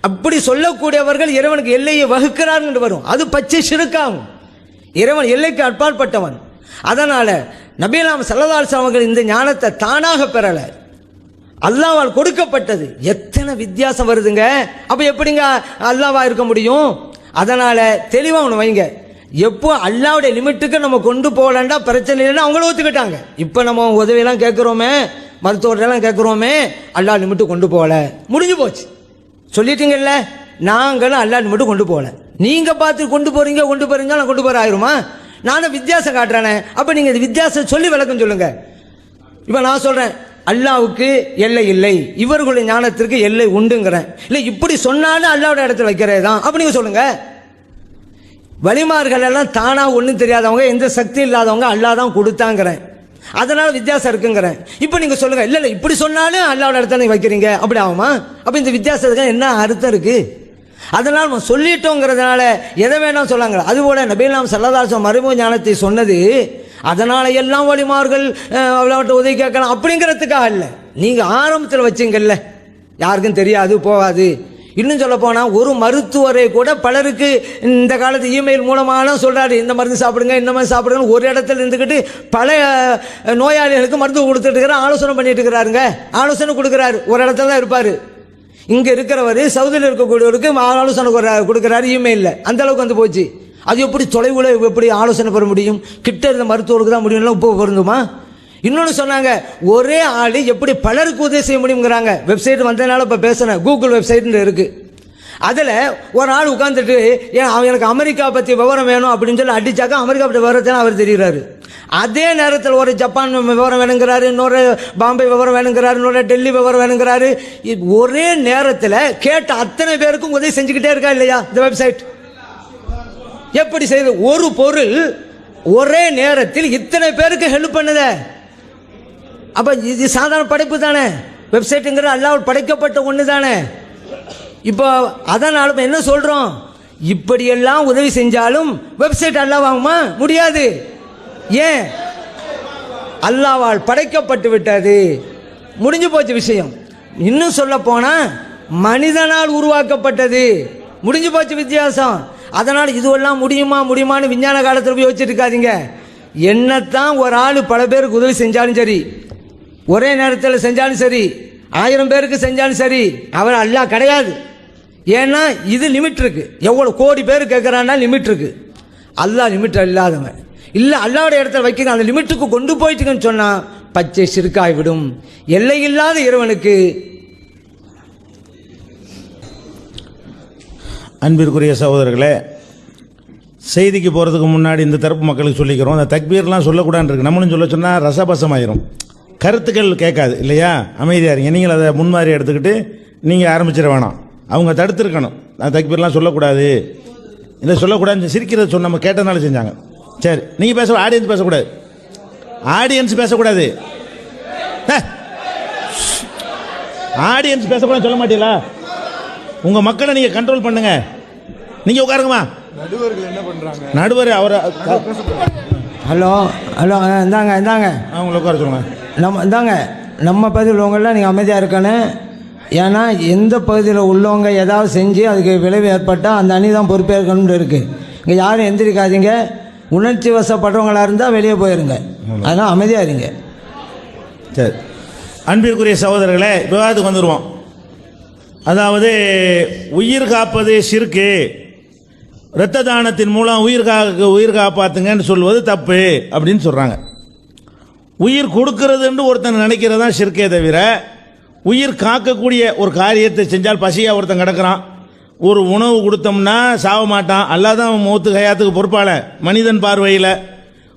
[SPEAKER 2] அப்படி சொல்லக்கூடியவர்கள் இறைவனுக்கு எல்லையை வகுக்கிறார்கள் வரும், அது பச்சை ஷிர்காகும். இறைவன் எல்லைக்கு அப்பாற்பட்டவன். அதனால நபிகள் நாம் ஸல்லல்லாஹு அலைஹி வஸல்லம் அவர்கள் இந்த ஞானத்தை தானாக பெறல, அல்லாஹ்வால் கொடுக்கப்பட்டது. எத்தனை வித்தியாசம் வருதுங்க. அப்ப எப்படிங்க அல்லாஹ்வா இருக்க முடியும்? அதனால தெளிவா ஒன்று வைங்க, எப்போ அல்லாவுடைய லிமிட்டுக்கு நம்ம கொண்டு போகலண்டா பிரச்சனை இல்லைன்னா அவங்கள ஒத்துக்கிட்டாங்க. இப்போ நம்ம உதவியெல்லாம் கேட்குறோமே, மருத்துவர்களெல்லாம் கேட்குறோமே, அல்லா லிமிட்டு கொண்டு போகல, முடிஞ்சு போச்சு. சொல்லிட்டீங்கல்ல, நாங்களும் அல்லா லிமிட்டு கொண்டு போகல, நீங்கள் பார்த்து கொண்டு போகிறீங்க நான் கொண்டு போகிற ஆயிருமா? நானும் வித்தியாசம் காட்டுறேனே, அப்போ நீங்கள் இந்த வித்தியாசம் சொல்லி விளக்கம் சொல்லுங்க. இப்போ நான் சொல்கிறேன், அல்லாவுக்கு எல்லை இல்லை, இவர்களுடைய ஞானத்திற்கு எல்லை உண்டுங்கிறேன். இல்லை இப்படி சொன்னாலும் அல்லாவோட இடத்துல வைக்கிறதே தான். அப்போ நீங்கள் சொல்லுங்கள், வலிமார்கள் எல்லாம் தானா ஒன்றும் தெரியாதவங்க, எந்த சக்தி இல்லாதவங்க, அல்லாஹ் தான் கொடுத்தாங்கிறேன். அதனால வித்தியாசம் இருக்குங்கிறேன். இப்போ நீங்க சொல்லுங்க, இல்ல இல்ல இப்படி சொன்னாலும் அல்லாவோட இடத்துல நீங்க வைக்கிறீங்க, அப்படி ஆகுமா? அப்ப இந்த வித்தியாசத்துக்கு என்ன அர்த்தம் இருக்கு? அதனால நம்ம சொல்லிட்டோங்கிறதுனால எதை வேணாம் சொல்லாங்க. அதுபோல நபிகள் நாம் ஸல்லல்லாஹு அலைஹி வஸல்லம் மறைமுக ஞானத்தை சொன்னது அதனால எல்லாம் வலிமார்கள் அவளோட உதவி கேட்கலாம் அப்படிங்கிறதுக்காக இல்லை. நீங்க ஆரம்பத்தில் வச்சிங்கல்ல, யாருக்கும் தெரியாது போகாது. இன்னும் சொல்ல போனால் ஒரு மருத்துவரை கூட பலருக்கு இந்த காலத்து இமெயில் மூலமாக சொல்கிறாரு, இந்த மருந்து சாப்பிடுங்க, இந்த மாதிரி சாப்பிடுங்க. ஒரு இடத்துல இருந்துக்கிட்டு பல நோயாளிகளுக்கு மருந்து கொடுத்துட்டு இருக்கிற ஆலோசனை பண்ணிட்டு இருக்கிறாருங்க. ஆலோசனை கொடுக்குறாரு, ஒரு இடத்துல தான் இருப்பார். இங்கே இருக்கிறவர் சவுதியில் இருக்கக்கூடியவருக்கு ஆலோசனை கொடுக்குறாரு இமெயிலில். அந்த அளவுக்கு வந்து போச்சு. அது எப்படி தொலைவில் எப்படி ஆலோசனை பெற முடியும்? கிட்ட இருந்த மருத்துவருக்கு தான் முடியும்லாம் இப்போ பொருந்துமா? இன்னொன்று சொன்னாங்க, ஒரே ஆள் எப்படி பலருக்கு உதவி செய்ய முடியுங்கிறாங்க. வெப்சைட் வந்ததுனால இப்போ பேசுகிறேன், கூகுள் வெப்சைட்னு இருக்குது. அதில் ஒரு ஆள் உட்காந்துட்டு ஏன் அவன் எனக்கு அமெரிக்கா பற்றி விவரம் வேணும் அப்படின்னு சொல்லி அடித்தாக்கா அமெரிக்கா பற்றி விவரத்தான் அவர் தெரிகிறாரு. அதே நேரத்தில் ஒரு ஜப்பான் விவரம் வேணுங்கிறாரு, இன்னொரு பாம்பே விவரம் வேணுங்கிறாரு, இன்னொரு டெல்லி விவரம் வேணுங்கிறாரு. ஒரே நேரத்தில் கேட்ட அத்தனை பேருக்கும் உதவி செஞ்சுக்கிட்டே இருக்கா இல்லையா இந்த வெப்சைட்? எப்படி செய்யுது? ஒரு பொருள் ஒரே நேரத்தில் இத்தனை பேருக்கு ஹெல்ப் பண்ணுத. அப்ப இது சாதாரண படைப்பு தானே? வெப்சைட்டுங்கிற அல்லாஹ் படைக்கப்பட்ட ஒன்று தானே. இப்போ அதனால என்ன சொல்றோம், இப்படியெல்லாம் உதவி செஞ்சாலும் வெப்சைட் அல்லாஹ் வாங்குமா? முடியாது. ஏன்? அல்லாஹ்வால் படைக்கப்பட்டு விட்டது, முடிஞ்சு போச்சு விஷயம். இன்னும் சொல்ல போனா மனிதனால் உருவாக்கப்பட்டது, முடிஞ்சு போச்சு வித்தியாசம். அதனால இதுவெல்லாம் முடியுமான்னு விஞ்ஞான காலத்தில் போய் வச்சுட்டு இருக்காதீங்க. என்னத்தான் ஒரு ஆள் பல பேருக்கு உதவி செஞ்சாலும் சரி, ஒரே நேரத்தில் செஞ்சாலும் சரி, 1000 பேருக்கு செஞ்சாலும் சரி, அவர் அல்லாஹ் கிடையாது. ஏன்னா இது லிமிட் இருக்கு. எவ்வளோ கோடி பேர் கேட்குறான்னா லிமிட் இருக்கு. அல்லாஹ் லிமிட் இல்லாதவன் இல்லை. அல்லாவோட இடத்துல வைக்கிற அந்த லிமிட்டுக்கு கொண்டு போயிட்டுங்கன்னு சொன்னால் பச்சை சிறுக்காய்விடும். எல்லை இல்லாத இறைவனுக்கு.
[SPEAKER 1] அன்பிற்குரிய சகோதரர்களே, செய்திக்கு போகிறதுக்கு முன்னாடி இந்த தரப்பு மக்களுக்கு சொல்லிக்கிறோம், அந்த தக்பீர்லாம் சொல்லக்கூடாதுன்னு இருக்கு. நம்மளும் சொல்ல சொன்னால் ரசபசமாயிரும், கருத்துக்கள் கேட்காது இல்லையா. அமைதியாக இருங்க. நீங்கள் அதை முன்மாதிரி எடுத்துக்கிட்டு நீங்கள் ஆரம்பிச்சிட வேணாம். அவங்க தடுத்துருக்கணும். அந்த தக்பீர்லாம் சொல்லக்கூடாது, இல்லை சொல்லக்கூடாதுன்னு சிரிக்கிறத சொன்ன நம்ம கேட்டதுனால செஞ்சாங்க. சரி, நீங்கள் பேச, ஆடியன்ஸ் பேசக்கூடாது, ஆடியன்ஸ் பேசக்கூடாது, ஆடியன்ஸ் பேசக்கூடாதுன்னு சொல்ல மாட்டீங்களா? உங்கள் மக்களை நீங்கள் கண்ட்ரோல் பண்ணுங்க. நீங்கள் உட்காருங்கம்மா.
[SPEAKER 3] நடுவர்கள் என்ன பண்றாங்க?
[SPEAKER 1] நடுவர் அவரை
[SPEAKER 2] ஹலோ ஹலோ இந்தாங்க இந்தாங்க
[SPEAKER 1] அவங்கள உட்கார சொல்லுங்க.
[SPEAKER 2] இந்தாங்க நம்ம பகுதியில் உள்ளவங்களாம் நீங்கள் அமைதியாக இருக்கணும். ஏன்னா எந்த பகுதியில் உள்ளவங்க ஏதாவது செஞ்சு அதுக்கு விளைவு ஏற்பட்டால் அந்த அணி தான் பொறுப்பேற்கணும்னு இருக்குது. இங்கே யாரும் எந்திரிக்காதீங்க. உணர்ச்சி வசப்படுறவங்களா இருந்தால் வெளியே போயிருங்க. அதனால் அமைதியாக இருங்க.
[SPEAKER 1] சரி, அன்பிற்குரிய சகோதரர்களே, விவாதத்துக்கு வந்துடுவோம். அதாவது உயிர் காப்பது ஷிர்க்கு, இரத்த தானத்தின் மூலம் உயிர் காப்பாற்றுங்கன்னு சொல்வது தப்பு அப்படின்னு சொல்கிறாங்க. உயிர் கொடுக்கறதுன்னு ஒருத்தன் நினைக்கிறதா ஷிர்க்கே தவிர, உயிர் காக்கக்கூடிய ஒரு காரியத்தை செஞ்சால், பசியாக ஒருத்தன் கிடக்கிறான், ஒரு உணவு கொடுத்தோம்னா சாவ மாட்டான், அல்லாதான் மூத்து கயாத்துக்கு பொறுப்பாள மனிதன் பார்வையில்.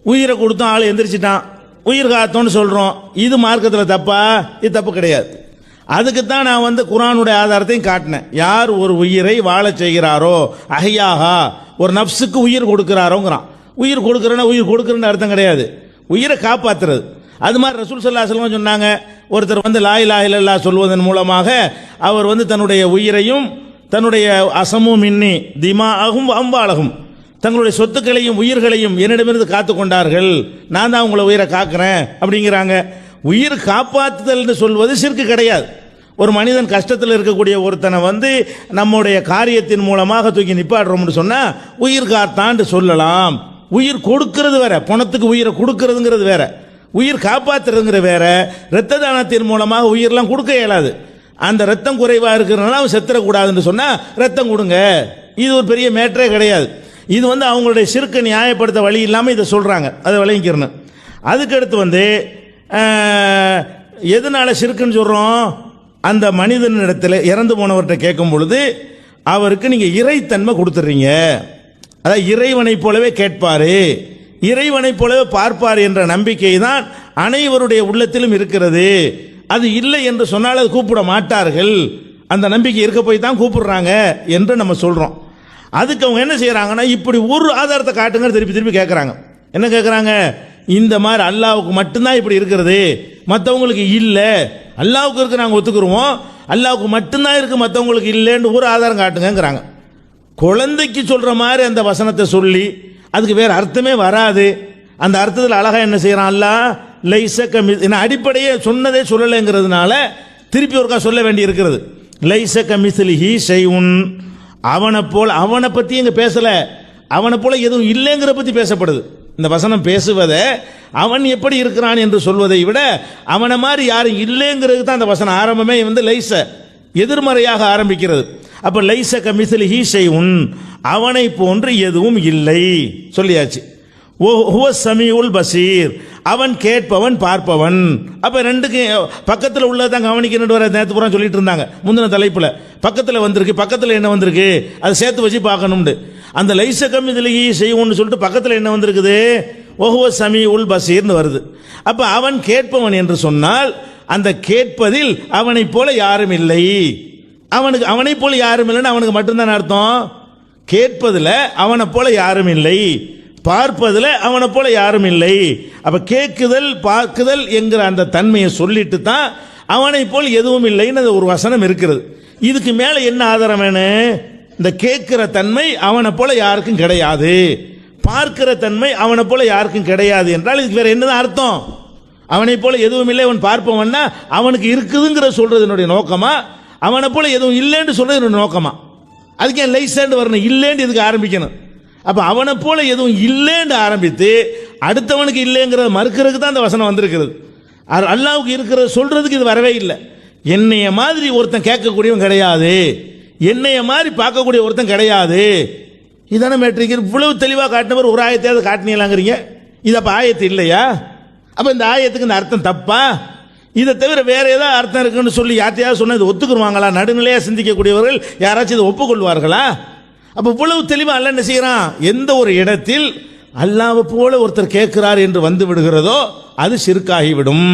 [SPEAKER 1] உயிரை கொடுத்தோம், ஆள் எந்திரிச்சிட்டான், உயிர் காத்தோன்னு சொல்கிறோம். இது மார்க்கத்தில் தப்பா? இது தப்பு கிடையாது. அதுக்கு தான் நான் குர்ஆனுடைய ஆதாரத்தையும் காட்டினேன். யார் ஒரு உயிரை வாழச் செய்கிறாரோ, அஹ்யாஹா, ஒரு நப்சுக்கு உயிர் கொடுக்கிறாரோங்கிறான். உயிர் கொடுக்குறேன்னா உயிர் கொடுக்குறேன்னு அர்த்தம் கிடையாது, உயிரை காப்பாற்றுறது. அது மாதிரி ரசூல் ஸல்லல்லாஹு அலைஹி வஸல்லம் சொன்னாங்க, ஒருத்தர் லா இலாஹா இல்லல்லாஹ் சொல்வதன் மூலமாக அவர் தன்னுடைய உயிரையும் தன்னுடைய அசமும் மின்னி திமாஅகும் அம்வாலகும், தங்களுடைய சொத்துக்களையும் உயிர்களையும் என்னிடமிருந்து காத்து கொண்டார்கள், நான் தான் உங்களை உயிரை காக்கிறேன் அப்படிங்கிறாங்க. உயிர் காப்பாற்றுதல்னு சொல்வது ஷிர்க்கு கிடையாது. ஒரு மனிதன் கஷ்டத்தில் இருக்கக்கூடிய ஒருத்தனை நம்முடைய காரியத்தின் மூலமாக தூக்கி நிப்பாடுறோம்னு சொன்னால் உயிர் காத்தான்னு சொல்லலாம். உயிர் கொடுக்கறது வேற, பணத்துக்கு உயிரை கொடுக்கறதுங்கிறது வேற, உயிர் காப்பாற்றுறதுங்கிற வேற. இரத்த தானத்தின் மூலமாக உயிரெலாம் கொடுக்க இயலாது. அந்த ரத்தம் குறைவாக இருக்கிறதுனால அவன் செத்துறக்கூடாதுன்னு சொன்னால் ரத்தம் கொடுங்க, இது ஒரு பெரிய மேட்டரே கிடையாது. இது அவங்களுடைய ஷிர்க்கை நியாயப்படுத்த வழி இல்லாமல் இதை சொல்கிறாங்க, அதை விளங்கிக்கிறணும். அதுக்கடுத்து எதனால ஷிர்க்குன்னு சொல்கிறோம்? அந்த மனிதனிடத்தில் இறந்து போனவர்கிட்ட கேட்கும் பொழுது அவருக்கு நீங்கள் இறைத்தன்மை கொடுத்துட்றீங்க. அதாவது இறைவனை போலவே கேட்பார், இறைவனை போலவே பார்ப்பார் என்ற நம்பிக்கை தான் அனைவருடைய உள்ளத்திலும் இருக்கிறது. அது இல்லை என்று சொன்னால் அது கூப்பிட மாட்டார்கள். அந்த நம்பிக்கை இருக்க போய் தான் கூப்பிடுறாங்க என்று நம்ம சொல்கிறோம். அதுக்கு அவங்க என்ன செய்கிறாங்கன்னா, இப்படி ஒரு ஆதாரத்தை காட்டுங்க திருப்பி திருப்பி கேட்குறாங்க. என்ன கேட்குறாங்க? இந்த மாதிரி அல்லாவுக்கு மட்டும்தான் இப்படி இருக்கிறது, மற்றவங்களுக்கு இல்லை. அல்லாவுக்கு இருக்கு நாங்கள் ஒத்துக்குருவோம், அல்லாவுக்கு மட்டும்தான் இருக்கு, மற்றவங்களுக்கு இல்லைன்னு ஒரு ஆதாரம் காட்டுங்கிறாங்க. குழந்தைக்கு சொல்கிற மாதிரி அந்த வசனத்தை சொல்லி அதுக்கு வேறு அர்த்தமே வராது. அந்த அர்த்தத்தில் அழகாக என்ன செய்கிறான் அல்லாஹ், லைஸ கமிஸ், என்ன அடிப்படையே சொன்னதே சொல்லலைங்கிறதுனால திருப்பி ஒருக்கா சொல்ல வேண்டி இருக்கிறது. லைஸ கமிஸ்லிஹி ஷைஉன், அவனை போல், அவனை பற்றி இங்கே பேசலை, அவனை போல எதுவும் இல்லைங்கிற பற்றி பேசப்படுது. இந்த வசனம் பேசுவதை அவன் எப்படி இருக்கிறான் என்று சொல்வதை விட அவனை மாதிரி யாரும் இல்லைங்கிறது தான் அந்த வசனம் ஆரம்பமே லைஸ எதிர்மறையாக ஆரம்பிக்கிறது. அப்போ லைஸ கமிஸ்லிஹி ஷைஉன், அவனை போன்று எதுவும் இல்லை சொல்லியாச்சு. ஹுவ ஸமீஉல் பஸீர், அவன் கேட்பவன் பார்ப்பவன். அப்போ ரெண்டுக்கு பக்கத்தில் உள்ளதான் கவனிக்கணும். வர நேற்று பூரா சொல்லிட்டு இருந்தாங்க முந்தின தலைப்பில். பக்கத்தில் வந்திருக்கு, பக்கத்தில் என்ன வந்திருக்கு அதை சேர்த்து வச்சு பார்க்கணும்னு. அந்த லைஸ கமிஸ்லிஹி ஷைஉன் சொல்லிட்டு பக்கத்தில் என்ன வந்திருக்குது, ஹுவ ஸமீஉல் பஸீர்னு வருது. அப்போ அவன் கேட்பவன் என்று சொன்னால் அந்த கேட்பதில் அவனை போல யாரும் இல்லை. அவனை போல யாரும் இல்லைன்னு அவனுக்கு மட்டும்தான் அர்த்தம். கேட்பதில் அவனை போல யாரும் இல்லை, பார்ப்பதில் அவனை போல யாரும் இல்லை. அப்ப கேட்குதல் பார்க்குதல் என்கிற அந்த தன்மையை சொல்லிட்டு தான் அவனை போல் எதுவும் இல்லைன்னு ஒரு வசனம் இருக்கிறது. இதுக்கு மேலே என்ன ஆதாரம் வேணும்? இந்த கேட்கிற தன்மை அவனை போல யாருக்கும் கிடையாது, பார்க்கிற தன்மை அவனை போல யாருக்கும் கிடையாது என்றால் இதுக்கு வேற என்னதான் அர்த்தம்? அவனை போல எதுவும் இல்லை, அவன் பார்ப்பவன்னா அவனுக்கு இருக்குதுங்கிற சொல்றது என்னுடைய நோக்கமா, அவனை போல எதுவும் இல்லைன்னு சொல்றது என்னுடைய நோக்கமா? அதுக்கு ஏன் லைஸாண்டு வரணும், இல்லைன்னு இதுக்கு ஆரம்பிக்கணும். அப்போ அவனை போல எதுவும் இல்லைன்னு ஆரம்பித்து அடுத்தவனுக்கு இல்லைங்கிறத மறுக்கிறதுக்கு தான் அந்த வசனம் வந்திருக்கிறது. அல்லாவுக்கு இருக்கிறத சொல்றதுக்கு இது வரவே இல்லை. என்னைய மாதிரி ஒருத்தன் கேட்கக்கூடியவன் கிடையாது, என்னைய மாதிரி பார்க்கக்கூடிய ஒருத்தன் கிடையாது. இதான மேட்ரிக். இவ்வளவு தெளிவாக காட்டினவர் ஒரு ஆயத்தையாவது காட்டினீங்களாங்கிறீங்க. இது அப்போ ஆயத்து இல்லையா? அப்போ இந்த ஆயத்துக்கு இந்த அர்த்தம் தப்பா? இதை தவிர வேற ஏதாவது அர்த்தம் இருக்குன்னு சொல்லி யார்த்தையாவது சொன்ன இது ஒத்துக்குருவாங்களா? நடுநிலையாக சிந்திக்கக்கூடியவர்கள் யாராச்சும் இதை ஒப்புக்கொள்வார்களா? அப்போ இவ்வளவு தெளிவாக அல்ல என்ன செய்யறான்? எந்த ஒரு இடத்தில் அல்லாஹ்வை போல ஒருத்தர் கேட்கிறார் என்று வந்து விடுகிறதோ அது ஷிர்காகிவிடும்.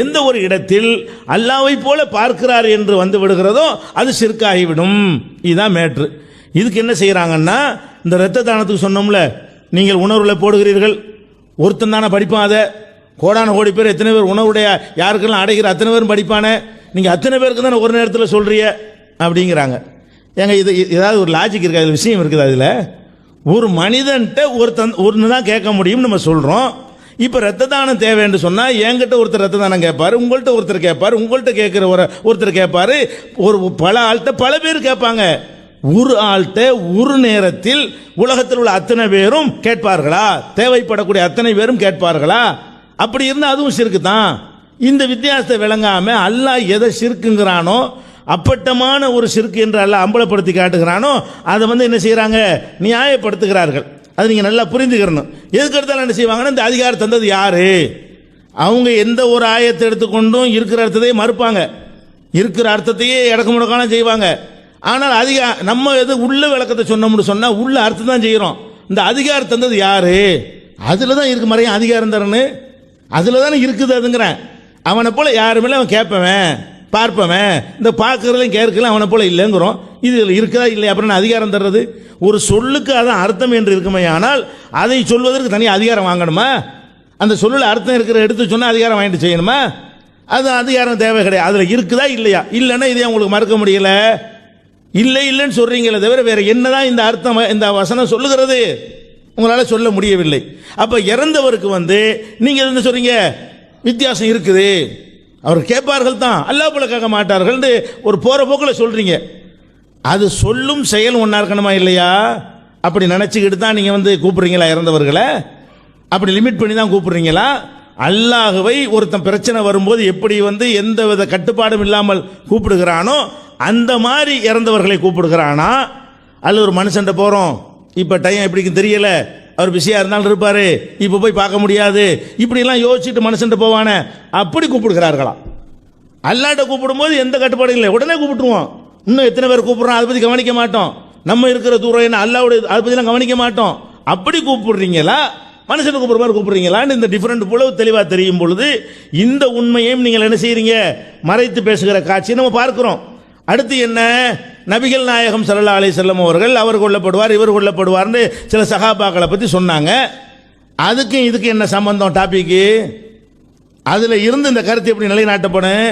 [SPEAKER 1] எந்த ஒரு இடத்தில் அல்லாஹ்வை போல பார்க்கிறார் என்று வந்து விடுகிறதோ அது ஷிர்காகிவிடும். இதுதான் மேட்ரு. இதுக்கு என்ன செய்யறாங்கன்னா, இந்த இரத்த தானத்துக்கு சொன்னோம்ல, நீங்கள் உணவுல போடுகிறீர்கள், ஒருத்தன் தானே படிப்பான். அதை கோடான கோடி பேர் எத்தனை பேர் உணவுடைய யாருக்கெல்லாம் அடைகிற அத்தனை பேரும் படிப்பானே, நீங்க அத்தனை பேருக்கு தானே ஒரு நேரத்தில் சொல்றிய அப்படிங்கிறாங்க. ஏங்க இது ஏதாவது ஒரு லாஜிக் இருக்கா? அதில் விஷயம் இருக்குது. அதில் ஒரு மனிதன்ட்ட ஒன்று தான் கேட்க முடியும்னு நம்ம சொல்றோம். இப்போ ரத்த தானம் தேவைன்னு சொன்னா என்கிட்ட ஒருத்தர் ரத்த தானம் கேட்பாரு, உங்கள்கிட்ட ஒருத்தர் கேட்பாரு, உங்கள்கிட்ட கேட்கிற ஒருத்தர் கேட்பாரு, ஒரு பல ஆள்கிட்ட பல பேர் கேட்பாங்க. ஒரு ஆள்கிட்ட ஒரு நேரத்தில் உலகத்தில் உள்ள அத்தனை பேரும் கேட்பார்களா? தேவைப்படக்கூடிய அத்தனை பேரும் கேட்பார்களா? அப்படி இருந்தால் அதுவும் ஷிர்க் தான். இந்த வித்தியாசத்தை விளங்காம அல்லாஹ் எதை ஷிர்க்குங்கிறானோ, அப்பட்டமான ஒரு ஷிர்க் என்று அல்லாஹ் அம்பலப்படுத்தி காட்டுகிறானோ அதை என்ன செய்யறாங்க? நியாயப்படுத்துகிறார்கள். அது நீங்க நல்லா புரிந்துக்கிறணும். எதுக்கு எடுத்தாலும் என்ன செய்வாங்கன்னா, இந்த அதிகாரம் தந்தது யாரு? அவங்க எந்த ஒரு ஆயத்தை எடுத்துக்கொண்டும் இருக்கிற அர்த்தத்தையே மறுப்பாங்க, இருக்கிற அர்த்தத்தையே இடக்கு முடக்கான செய்வாங்க. ஆனால் நம்ம எது உள்ள விளக்கத்தை சொன்னோம்னு சொன்னா உள்ள அர்த்தம் தான் செய்யறோம். இந்த அதிகாரம் தந்தது யாரு? அதுல தான் இருக்கு மறைய அதிகாரம் தரன்னு, அதுல தானே இருக்குது. அதுங்கிறேன் அவனை போல யாருமே அவன் கேட்பவன் பார்ப்பவன், இந்த பார்க்கறதுலையும் கேட்கலாம் அவனை போல இல்லைங்கிறோம். இது இருக்குதா இல்லை? அப்புறம் அதிகாரம் தர்றது ஒரு சொல்லுக்கு அதான் அர்த்தம் என்று இருக்குமே, ஆனால் அதை சொல்வதற்கு தனி அதிகாரம் வாங்கணுமா? அந்த சொல்லுல அர்த்தம் இருக்கிற எடுத்து சொன்னா அதிகாரம் வாங்கிட்டு செய்யணுமா? அது அதிகாரம் தேவை கிடையாது. அதுல இருக்குதா இல்லையா? இல்லைன்னா இதை உங்களுக்கு மறுக்க முடியல. இல்லை இல்லைன்னு சொல்றீங்களே தவிர வேற என்னதான் இந்த அர்த்தம் இந்த வசனம் சொல்லுகிறது உங்களால சொல்ல முடியவில்லை. அப்ப இறந்தவருக்கு நீங்க என்ன சொல்றீங்க? வித்தியாசம் இருக்குது, அவர் கேட்பார்கள் தான், அல்லாஹ் போல கேட்க மாட்டார்கள் ஒரு போற போக்கில் சொல்றீங்க. அது சொல்லும் செயல் ஒன்னா இருக்கணுமா இல்லையா? அப்படி நினைச்சுக்கிட்டு தான் நீங்க கூப்பிடுறீங்களா இறந்தவர்களை? அப்படி லிமிட் பண்ணி தான் கூப்பிடுறீங்களா? அல்லாஹ்வை ஒருத்தன் பிரச்சனை வரும்போது எப்படி எந்த வித கட்டுப்பாடும் இல்லாமல் கூப்பிடுகிறானோ அந்த மாதிரி இறந்தவர்களை கூப்பிடுகிறானா? அல்ல ஒரு மனுஷன் போறோம், இப்ப டைம் எப்படின்னு தெரியல, அவர் பிஸியா இருந்தாலும் இருப்பாரு, இப்ப போய் பார்க்க முடியாது, இப்படி எல்லாம் யோசிச்சுட்டு மனுஷன் போவானே, அப்படி கூப்பிடுகிறார்களா? அல்லாட்ட கூப்பிடும்போது எந்த கட்டுப்பாடும் இல்லை, உடனே கூப்பிட்டுருவோம். இன்னும் எத்தனை பேர் கூப்பிடுறோம் அதை பத்தி கவனிக்க மாட்டோம். நம்ம இருக்கிற தூரம் என்ன அல்லாவுடைய அதை பத்தி கவனிக்க மாட்டோம். அப்படி கூப்பிடுறீங்களா மனுஷனை கூப்பிடுற மாதிரி கூப்பிடுறீங்களான்னு இந்த டிஃபரெண்ட் புலவு தெளிவாக தெரியும் பொழுது இந்த உண்மையையும் நீங்கள் என்ன செய்றீங்க? மறைத்து பேசுகிற காட்சியை நம்ம பார்க்கிறோம். அடுத்து என்ன? நபிகள் நாயகம் ஸல்லல்லாஹு அலைஹி வஸல்லம் அவர்கள் அவர் கொல்லப்படுவார் இவர் கொல்லப்படுவார்னு சில சஹாபாக்களை பற்றி சொன்னாங்க. அதுக்கும் இதுக்கு என்ன சம்பந்தம்? டாபிக்கு அதுல இருந்து இந்த கருத்து எப்படி நிலைநாட்டப்படும்?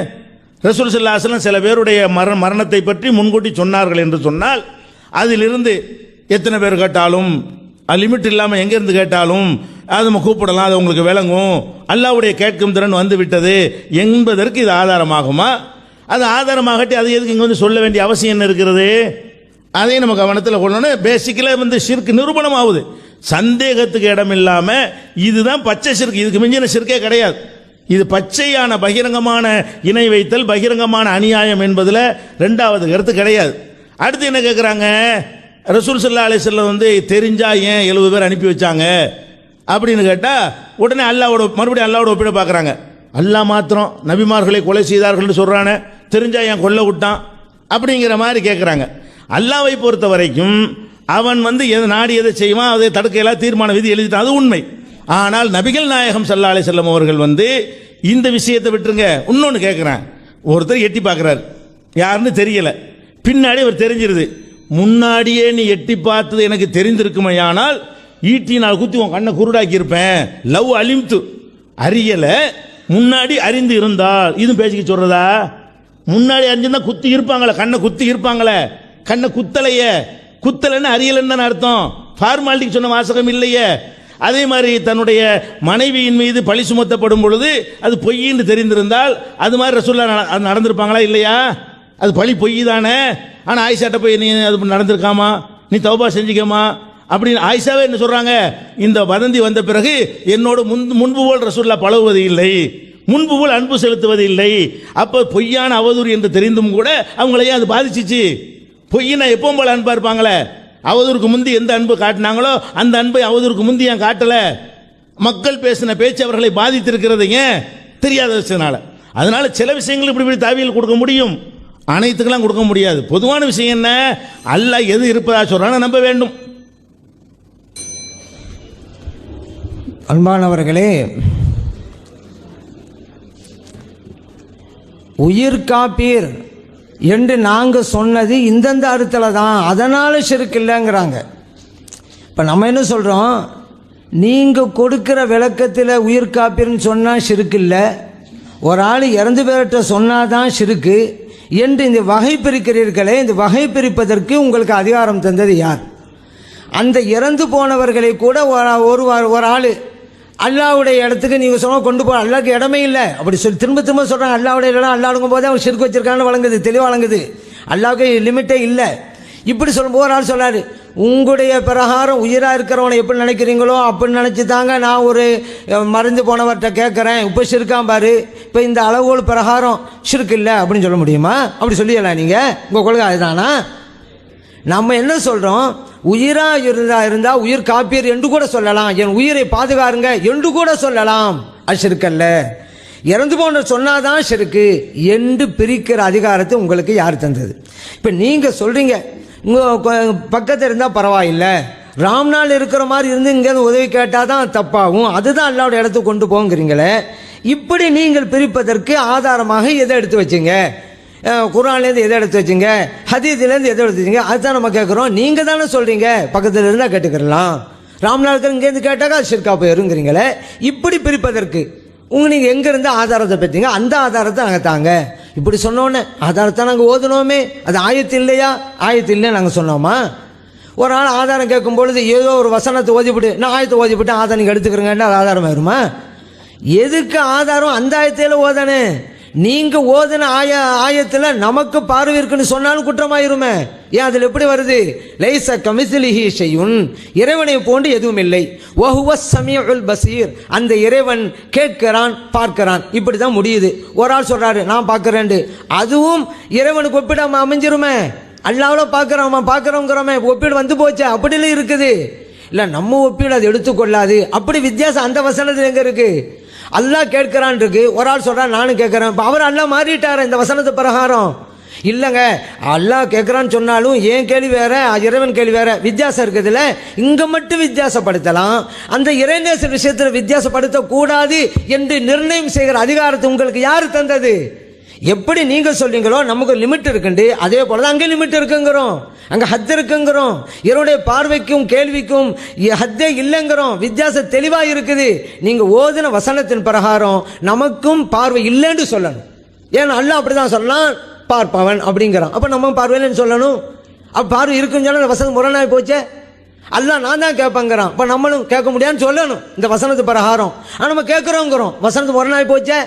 [SPEAKER 1] ரசூல் ஸல்லல்லாஹு அலைஹி வஸல்லம் சில பேருடைய மரணத்தை பற்றி முன்கூட்டி சொன்னார்கள் என்று சொன்னால் அதிலிருந்து எத்தனை பேர் கேட்டாலும் லிமிட் இல்லாமல் எங்கிருந்து கேட்டாலும் அது நம்ம கூப்பிடலாம், அது உங்களுக்கு விளங்கும், அல்லாஹ்வுடைய கேட்கும் திறன் வந்து விட்டது என்பதற்கு இது ஆதாரமாகுமா? அது ஆதாரமாகட்டி அது எதுக்கு இங்கே சொல்ல வேண்டிய அவசியம் என்ன இருக்கிறது? அதையும் நம்ம கவனத்தில் கொள்ளணும். பேசிக்கலாக ஷிர்க் நிரூபணம் ஆகுது, சந்தேகத்துக்கு இடம் இல்லாமல். இதுதான் பச்சை ஷிர்க், இதுக்கு மிஞ்சின ஷிர்க்கே கிடையாது. இது பச்சையான பகிரங்கமான இணை வைத்தல், பகிரங்கமான அநியாயம் என்பதில் ரெண்டாவது கருத்து கிடையாது. அடுத்து என்ன கேட்குறாங்க? ரசூல் ஸல்லல்லாஹு அலைஹி வஸல்லம் தெரிஞ்சா ஏன் 70 பேர் அனுப்பி வச்சாங்க அப்படின்னு கேட்டால் உடனே மறுபடியும் அல்லாவோட ஒப்பிட பார்க்குறாங்க. அல்லாஹ் மாத்திரம் நபிமார்களை கொலை செய்தார்கள் சொல்றானே, தெரிஞ்சா ஏன் கொல்ல விட்டான் அப்படிங்கிற மாதிரி கேட்குறாங்க. அல்லாஹ்வை பொறுத்த வரைக்கும் அவன் எதை நாடி எதை செய்வான், அதை தடுக்கலாம் தீர்மான விதி எழுதிட்டான், அது உண்மை. ஆனால் நபிகள் நாயகம் ஸல்லல்லாஹு அலைஹி வஸல்லம் அவர்கள் இந்த விஷயத்தை விட்டுருங்க. இன்னொன்று கேட்குறேன். ஒருத்தர் எட்டி பார்க்குறாரு, யாருன்னு தெரியல, பின்னாடி அவர் தெரிஞ்சிருது. முன்னாடியே நீ எட்டி பார்த்தது எனக்கு தெரிந்திருக்குமையானால் ஈட்டினால் குத்தி உன் கண்ணை குருடாக்கி இருப்பேன். லவ் அலிம்து, அறியல, முன்னாடி அறிந்து இருந்தால். இது பேசிக்க சொல்றதா? முன்னாடி அறிஞ்சிருந்தா குத்தி இருப்பாங்களே, கண்ணை குத்தி இருப்பாங்களே, கண்ணை குத்தலையே, குத்தலைன்னு அறியலன்னு அர்த்தம். ஃபார்மாலிட்டிக்கு சொன்ன வாசகம் இல்லையே. அதே மாதிரி தன்னுடைய மனைவியின் மீது பழி சுமத்தப்படும் பொழுது அது பொய்ன்னு தெரிந்திருந்தால் அது மாதிரி ரசூலுல்லாஹ் நடந்திருப்பாங்களா இல்லையா? அது பழி பொய் தானே. ஆனால் ஆயிஷாட்ட போய் நீ அது நடந்திருக்காமா, நீ தௌபா செஞ்சிக்கமா அப்படின்னு ஆயிஷாவே என்ன சொல்றாங்க? இந்த வதந்தி வந்த பிறகு என்னோடு முன்பு போல் ரசூலுல்லாஹ் பழகுவது இல்லை, முன்பு போல் அன்பு செலுத்துவது இல்லை. அப்போ பொய்யான அவதூறு என்று தெரிந்தும் கூட அவங்களையே அது பாதிச்சிச்சு. பொய்னா எப்பவும் போல அன்பா இருப்பாங்களே? அவதூறுக்கு முந்தி எந்த அன்பு காட்டினாங்களோ அந்த அன்பை அவதூறுக்கு முந்தி ஏன் காட்டல? மக்கள் பேசின பேச்சு அவர்களை பாதித்திருக்கிறது ஏன்? தெரியாத விஷயத்தினால. அதனால சில விஷயங்கள் இப்படி இப்படி தாவியல் கொடுக்க முடியும், அனைத்துக்கெல்லாம் கொடுக்க முடியாது. பொதுவான விஷயம் என்ன? அல்லாஹ் எது இருப்பதா சொல்றான்னு நம்ப வேண்டும்.
[SPEAKER 2] அன்பானவர்களே, உயிர் காப்பீர் என்று நாங்கள் சொன்னது இந்தந்த அர்த்தத்தில் தான், அதனால் ஷிர்க் இல்லைங்கிறாங்க. இப்போ நம்ம என்ன சொல்கிறோம்? நீங்கள் கொடுக்குற விளக்கத்தில் உயிர் காப்பீர்னு சொன்னால் ஷிர்க் இல்லை, ஒரு ஆள் இறந்து பேர்கிட்ட சொன்னால் தான் ஷிர்க்கு என்று இந்த வகை பிரிக்கிறீர்களே, இந்த வகை பிரிப்பதற்கு உங்களுக்கு அதிகாரம் தந்தது யார்? அந்த இறந்து போனவர்களை கூட ஒரு ஆள் அல்லாவுடைய இடத்துக்கு நீங்கள் சொன்னால் கொண்டு போக அல்லாவுக்கு இடமே இல்லை அப்படி சொல்லி திரும்ப திரும்ப சொல்கிறாங்க. அல்லாவுடைய இடம் அல்லாடுங்கும் போதே அவங்க ஷிர்க் வச்சிருக்கான்னு வழங்குது, தெளிவாக வழங்குது. அல்லாவுக்கு லிமிட்டே இல்லை. இப்படி சொல்லும்போது ஒரு ஆள் சொல்லாரு, உங்களுடைய பிரகாரம் உயிராக இருக்கிறவனை எப்படி நினைக்கிறீங்களோ அப்படி நினச்சி தாங்க நான் ஒரு மறைந்து போனவர்கிட்ட கேட்குறேன், இப்போ ஷிர்காம் பாரு, இப்போ இந்த அளவுகள் பிரகாரம் ஷிர்க் இல்லை அப்படின்னு சொல்ல முடியுமா? அப்படி சொல்லிடலாம். நீங்கள் உங்கள் கொள்கை அதுதானா? நம்ம என்ன சொல்கிறோம்? உயிராக இருந்தால் உயிர் காப்பீர் என்று கூட சொல்லலாம், என் உயிரை பாதுகாருங்க என்று கூட சொல்லலாம். அது ஷிர்கல்ல. இறந்து போன சொன்னாதான் ஷிர்க்கு என்று பிரிக்கிற அதிகாரத்தை உங்களுக்கு யார் தந்தது? இப்போ நீங்கள் சொல்கிறீங்க உங்கள் பக்கத்தில் இருந்தால் பரவாயில்லை, ராம்நாள் இருக்கிற மாதிரி இருந்து இங்கேருந்து உதவி கேட்டால் தான் தப்பாகும், அதுதான் அல்லாவோட இடத்துக்கு கொண்டு போங்கிறீங்களே. இப்படி நீங்கள் பிரிப்பதற்கு ஆதாரமாக எதை எடுத்து வச்சிங்க? குர்ஆன்லேருந்து எதை எடுத்து வச்சிங்க? ஹதீஸ்லேருந்து எதை எடுத்து வச்சிங்க? அதுதான் நம்ம கேட்குறோம். நீங்கள் தானே சொல்கிறீங்க பக்கத்தில் இருந்தால் கேட்டுக்கிறலாம், ராம்நாளுக்கு இங்கேருந்து கேட்டாக்கா ஷிர்கா போயிருங்கிறீங்களே. இப்படி பிரிப்பதற்கு நீங்கள் எங்கேருந்து ஆதாரத்தை பெற்றீங்க? அந்த ஆதாரத்தை நாங்கள் தாங்க. இப்படி சொன்னோன்னே ஆதாரத்தை நாங்கள் ஓதுனோமே, அது ஆயத்து இல்லையா? ஆயத்து இல்லைன்னு நாங்கள் சொன்னோமா? ஒரு ஆள் ஆதாரம் கேட்கும் பொழுது ஏதோ ஒரு வசனத்தை ஓதிவிட்டு நான் ஆயத்தை ஓதிவிட்டு ஆதாரம் நீங்கள் எடுத்துக்கிறீங்கன்னா அது ஆதாரம் ஆயிருமா? எதுக்கு ஆதாரம்? அந்த ஆயத்தையில் ஓதானே. நீங்கள் ஓதுன ஆயத்தில் நமக்கு பார்வை இருக்குன்னு சொன்னாலும் குற்றமாயிருமே. ஏன் அதில் எப்படி வருது? லைஸ கமிஸ்லிஹி ஷைஉன், இறைவனை போன்று எதுவும் இல்லை. வஹுவ ஸமீஉல் பஸீர், அந்த இறைவன் கேட்கிறான் பார்க்கிறான். இப்படி தான் முடியுது. ஒரு ஆள் சொல்றாரு நான் பார்க்கிறேன், அதுவும் இறைவனுக்கு ஒப்பிடாம அமைஞ்சிருமே. அல்லாஹ்வுல பார்க்கிறோங்கிறோமே, ஒப்பீடு வந்து போச்சு. அப்படிலாம் இருக்குது இல்லை, நம்ம ஒப்பீடு அது எடுத்துக்கொள்ளாது. அப்படி வித்தியாசம் அந்த வசனத்தில் எங்கே இருக்கு? அல்லாஹ் கேட்கிறான் இருக்கு, ஒரு ஆள் சொல்றான் நானும் கேட்கிறேன். இப்போ அவர் அல்லாஹ் மாறிட்டார் இந்த வசனத்து பிரகாரம். இல்லைங்க, அல்லாஹ் கேட்குறான்னு சொன்னாலும் ஏன் கேள்வி வேற, இறைவன் கேள்வி வேற, வித்தியாசம் இருக்குதுல்ல. இங்கே மட்டும் வித்தியாசப்படுத்தலாம், அந்த இறைநேச விஷயத்தில் வித்தியாசப்படுத்தக்கூடாது என்று நிர்ணயம் செய்கிற அதிகாரத்தை உங்களுக்கு யார் தந்தது? எப்படி நீங்கள் சொல்றீங்களோ நமக்கு லிமிட் இருக்குண்டு, அதே போல தான் அங்கே லிமிட் இருக்குங்கிறோம், அங்கே ஹத் இருக்குங்கிறோம். இவருடைய பார்வைக்கும் கேள்விக்கும் ஹத்தே இல்லைங்கிறோம். வித்தியாசம் தெளிவாக இருக்குது. நீங்கள் ஓதின வசனத்தின் பிரகாரம் நமக்கும் பார்வை இல்லைன்னு சொல்லணும். ஏன்னா அல்லாஹ் அப்படி தான் சொல்லலாம், பார்ப்பவன் அப்படிங்கிறான். அப்போ நம்ம பார்வையில்லைன்னு சொல்லணும். அப்போ பார்வை இருக்குன்னு சொன்னால் வசனம் முரணாகி போச்சே. அல்லாஹ் நான் தான் கேட்பேங்கிறான். இப்போ நம்மளும் கேட்க முடியாதுன்னு சொல்லணும் இந்த வசனத்து பிரகாரம். ஆனால் நம்ம கேட்குறோங்கிறோம், வசனத்து முரணாகி போச்சே.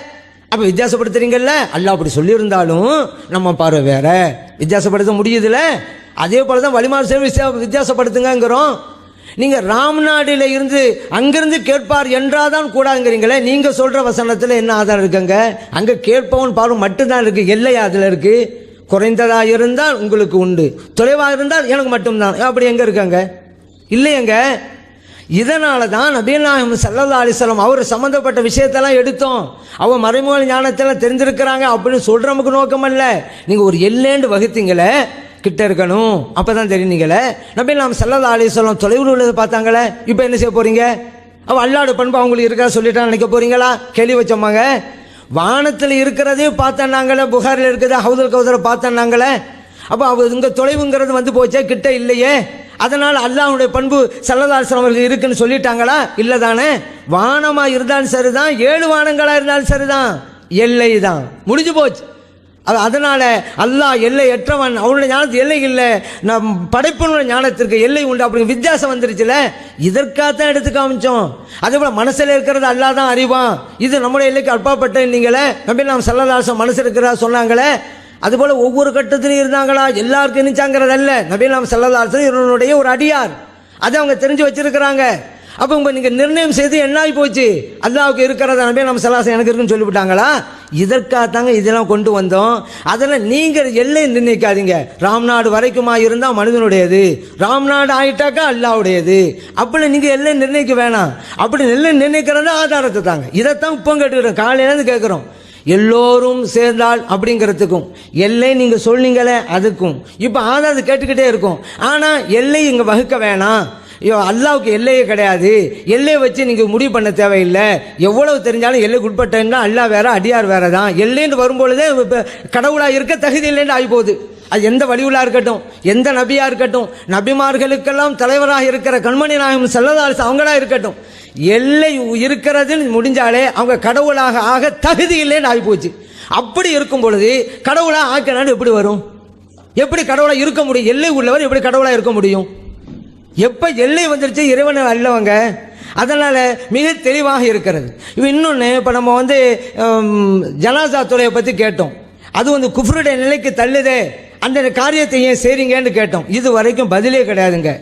[SPEAKER 2] அப்போ வித்தியாசப்படுத்துறீங்கல்ல. அல்லாஹ் அப்படி சொல்லியிருந்தாலும் நம்ம பார்வை வேற, வித்தியாசப்படுத்த முடியுதுல்ல. அதே போல தான் வழிமாறு சேவை வித்தியாசப்படுத்துங்கிறோம். நீங்கள் ராம்நாடில் இருந்து அங்கிருந்து கேட்பார் என்றாதான் கூடாதுங்கிறீங்களே. நீங்கள் சொல்கிற வசனத்தில் என்ன ஆதாரம் இருக்குங்க? அங்கே கேட்பவன் பார்வை மட்டும்தான் இருக்குது, எல்லையா அதில் இருக்குது. குறைந்ததாக இருந்தால் உங்களுக்கு உண்டு, தொலைவாக இருந்தால் எனக்கு மட்டும்தான். அப்படி எங்கே இருக்காங்க? இல்லையங்க. இதனால தான் நபிகள் நாயகம் ஸல்லல்லாஹு அலைஹி வஸல்லம் அவர் சம்பந்தப்பட்ட விஷயத்தெல்லாம் எடுத்தோம். அவன் மறைமுக ஞானத்தெல்லாம் தெரிஞ்சிருக்கிறாங்க அப்படின்னு சொல்ற நமக்கு நோக்கம் அல்ல. நீங்கள் ஒரு எல்லேண்டு வகுத்தீங்களே, கிட்ட இருக்கணும், அப்போ தான் தெரியுங்களே. நபிகள் நாயகம் ஸல்லல்லாஹு அலைஹி வஸல்லம் தொலைவில் உள்ளதை பார்த்தாங்களே. இப்போ என்ன செய்ய போறீங்க? அவன் அல்லாஹ்வோட பண்பு அவங்களுக்கு இருக்கா சொல்லிட்டா நினைக்க போறீங்களா? கேள்வி வச்சோமாங்க. வானத்தில் இருக்கிறதே பார்த்தனாங்களே, புகாரில் இருக்கிறத ஹவுதுல் கௌதரை பார்த்தனாங்களே. அப்போ அவ இங்கே தொலைவுங்கிறது வந்து போச்சே, கிட்ட இல்லையே. அதனால் அல்லாஹ்வுடைய பண்பு ஸல்லல்லாஹு அலைஹி வஸல்லம் அவர்கள் இருக்குன்னு சொல்லிட்டாங்களா? இல்லை தானே. வானமாக இருந்தாலும் சரிதான், 7 வானங்களாக இருந்தாலும் சரிதான், எல்லை தான், முடிஞ்சு போச்சு. அதனால அல்லாஹ் எல்லை எற்றவன், அவனுடைய ஞானத்துக்கு எல்லை இல்லை, நம் படைப்பினுடைய ஞானத்திற்கு எல்லை உண்டு. அப்படி வித்தியாசம் வந்துருச்சுல. இதற்காகத்தான் எடுத்து காமிச்சோம். அதே போல மனசில் இருக்கிறது அல்லாஹ் தான் அறிவான். இது நம்முடைய எல்லைக்கு அப்பாற்பட்ட நீங்களே. நபி நாம் ஸல்லல்லாஹு அலைஹி வஸல்லம் மனசு இருக்கிறா சொன்னாங்களே. அதுபோல ஒவ்வொரு கட்டத்திலும் இருந்தாங்களா? எல்லாருக்கும் நினைச்சாங்கிறது அல்ல. நபி நாம் ஸல்லல்லாஹு அலைஹி வஸல்லம் இவனுடைய ஒரு அடியார், அதை அவங்க தெரிஞ்சு வச்சிருக்கிறாங்க. அப்போ இப்போ நீங்கள் நிர்ணயம் செய்து என்ன ஆகி போச்சு? அல்லாவுக்கு இருக்கிறத நபி நம்ம சலாசம் எனக்கு இருக்குன்னு சொல்லிவிட்டாங்களா? இதற்காகத்தாங்க இதெல்லாம் கொண்டு வந்தோம். அதெல்லாம் நீங்கள் எல்லை நிர்ணயிக்காதீங்க. ராம்நாடு வரைக்குமா இருந்தால் மனிதனுடையது, ராம்நாடு ஆயிட்டாக்கா அல்லாவுடையது, அப்படி நீங்கள் எல்லை நிர்ணயிக்க வேணாம். அப்படி எல்லை நிர்ணயிக்கிறது ஆதாரத்தை தாங்க. இதைத்தான் இப்போ கேட்டுக்கிறோம், காலையிலேருந்து கேட்குறோம். எல்லோரும் சேர்ந்தால் அப்படிங்கிறதுக்கும் எல்லை நீங்கள் சொன்னீங்களே அதுக்கும் இப்போ ஆதாரத்தை கேட்டுக்கிட்டே இருக்கும். ஆனால் எல்லை இங்கே வகுக்க வேணாம். அல்லாவுக்கு எல்லையே கிடையாது, எல்லையை வச்சு நீங்கள் முடிவு பண்ண தேவையில்லை. எவ்வளவு தெரிஞ்சாலும் எல்லைக்கு உட்பட்டா அல்லா வேற அடியார் வேற தான். எல்லைன்னு வரும்பொழுதே கடவுளாக இருக்க தகுதி இல்லைன்னு ஆகி போகுது. அது எந்த வழியுள்ளா இருக்கட்டும், எந்த நபியா இருக்கட்டும், நபிமார்களுக்கெல்லாம் தலைவராக இருக்கிற கண்மணி நாயகம் ஸல்லல்லாஹு அலைஹி வஸல்லம் அவங்களா இருக்கட்டும், எல்லை இருக்கிறதுன்னு முடிஞ்சாலே அவங்க கடவுளாக ஆக தகுதி இல்லைன்னு ஆகி போச்சு. அப்படி இருக்கும் பொழுது கடவுளாக ஆக்கினான்னு எப்படி வரும்? எப்படி கடவுளாக இருக்க முடியும்? எல்லை உள்ளவர் எப்படி கடவுளாக இருக்க முடியும்? எப்போ எல்லை வந்துருச்சு இறைவன் அல்லவங்க. அதனால் மிக தெளிவாக இருக்கிறது. இப்போ இன்னொன்று, இப்போ நம்ம ஜனாசா தொலையை பற்றி கேட்டோம். அது குஃப்ருடைய நிலைக்கு தள்ளுதே, அந்த காரியத்தை ஏன் செய்றீங்கன்னு கேட்டோம். இது வரைக்கும் பதிலே கிடையாதுங்க.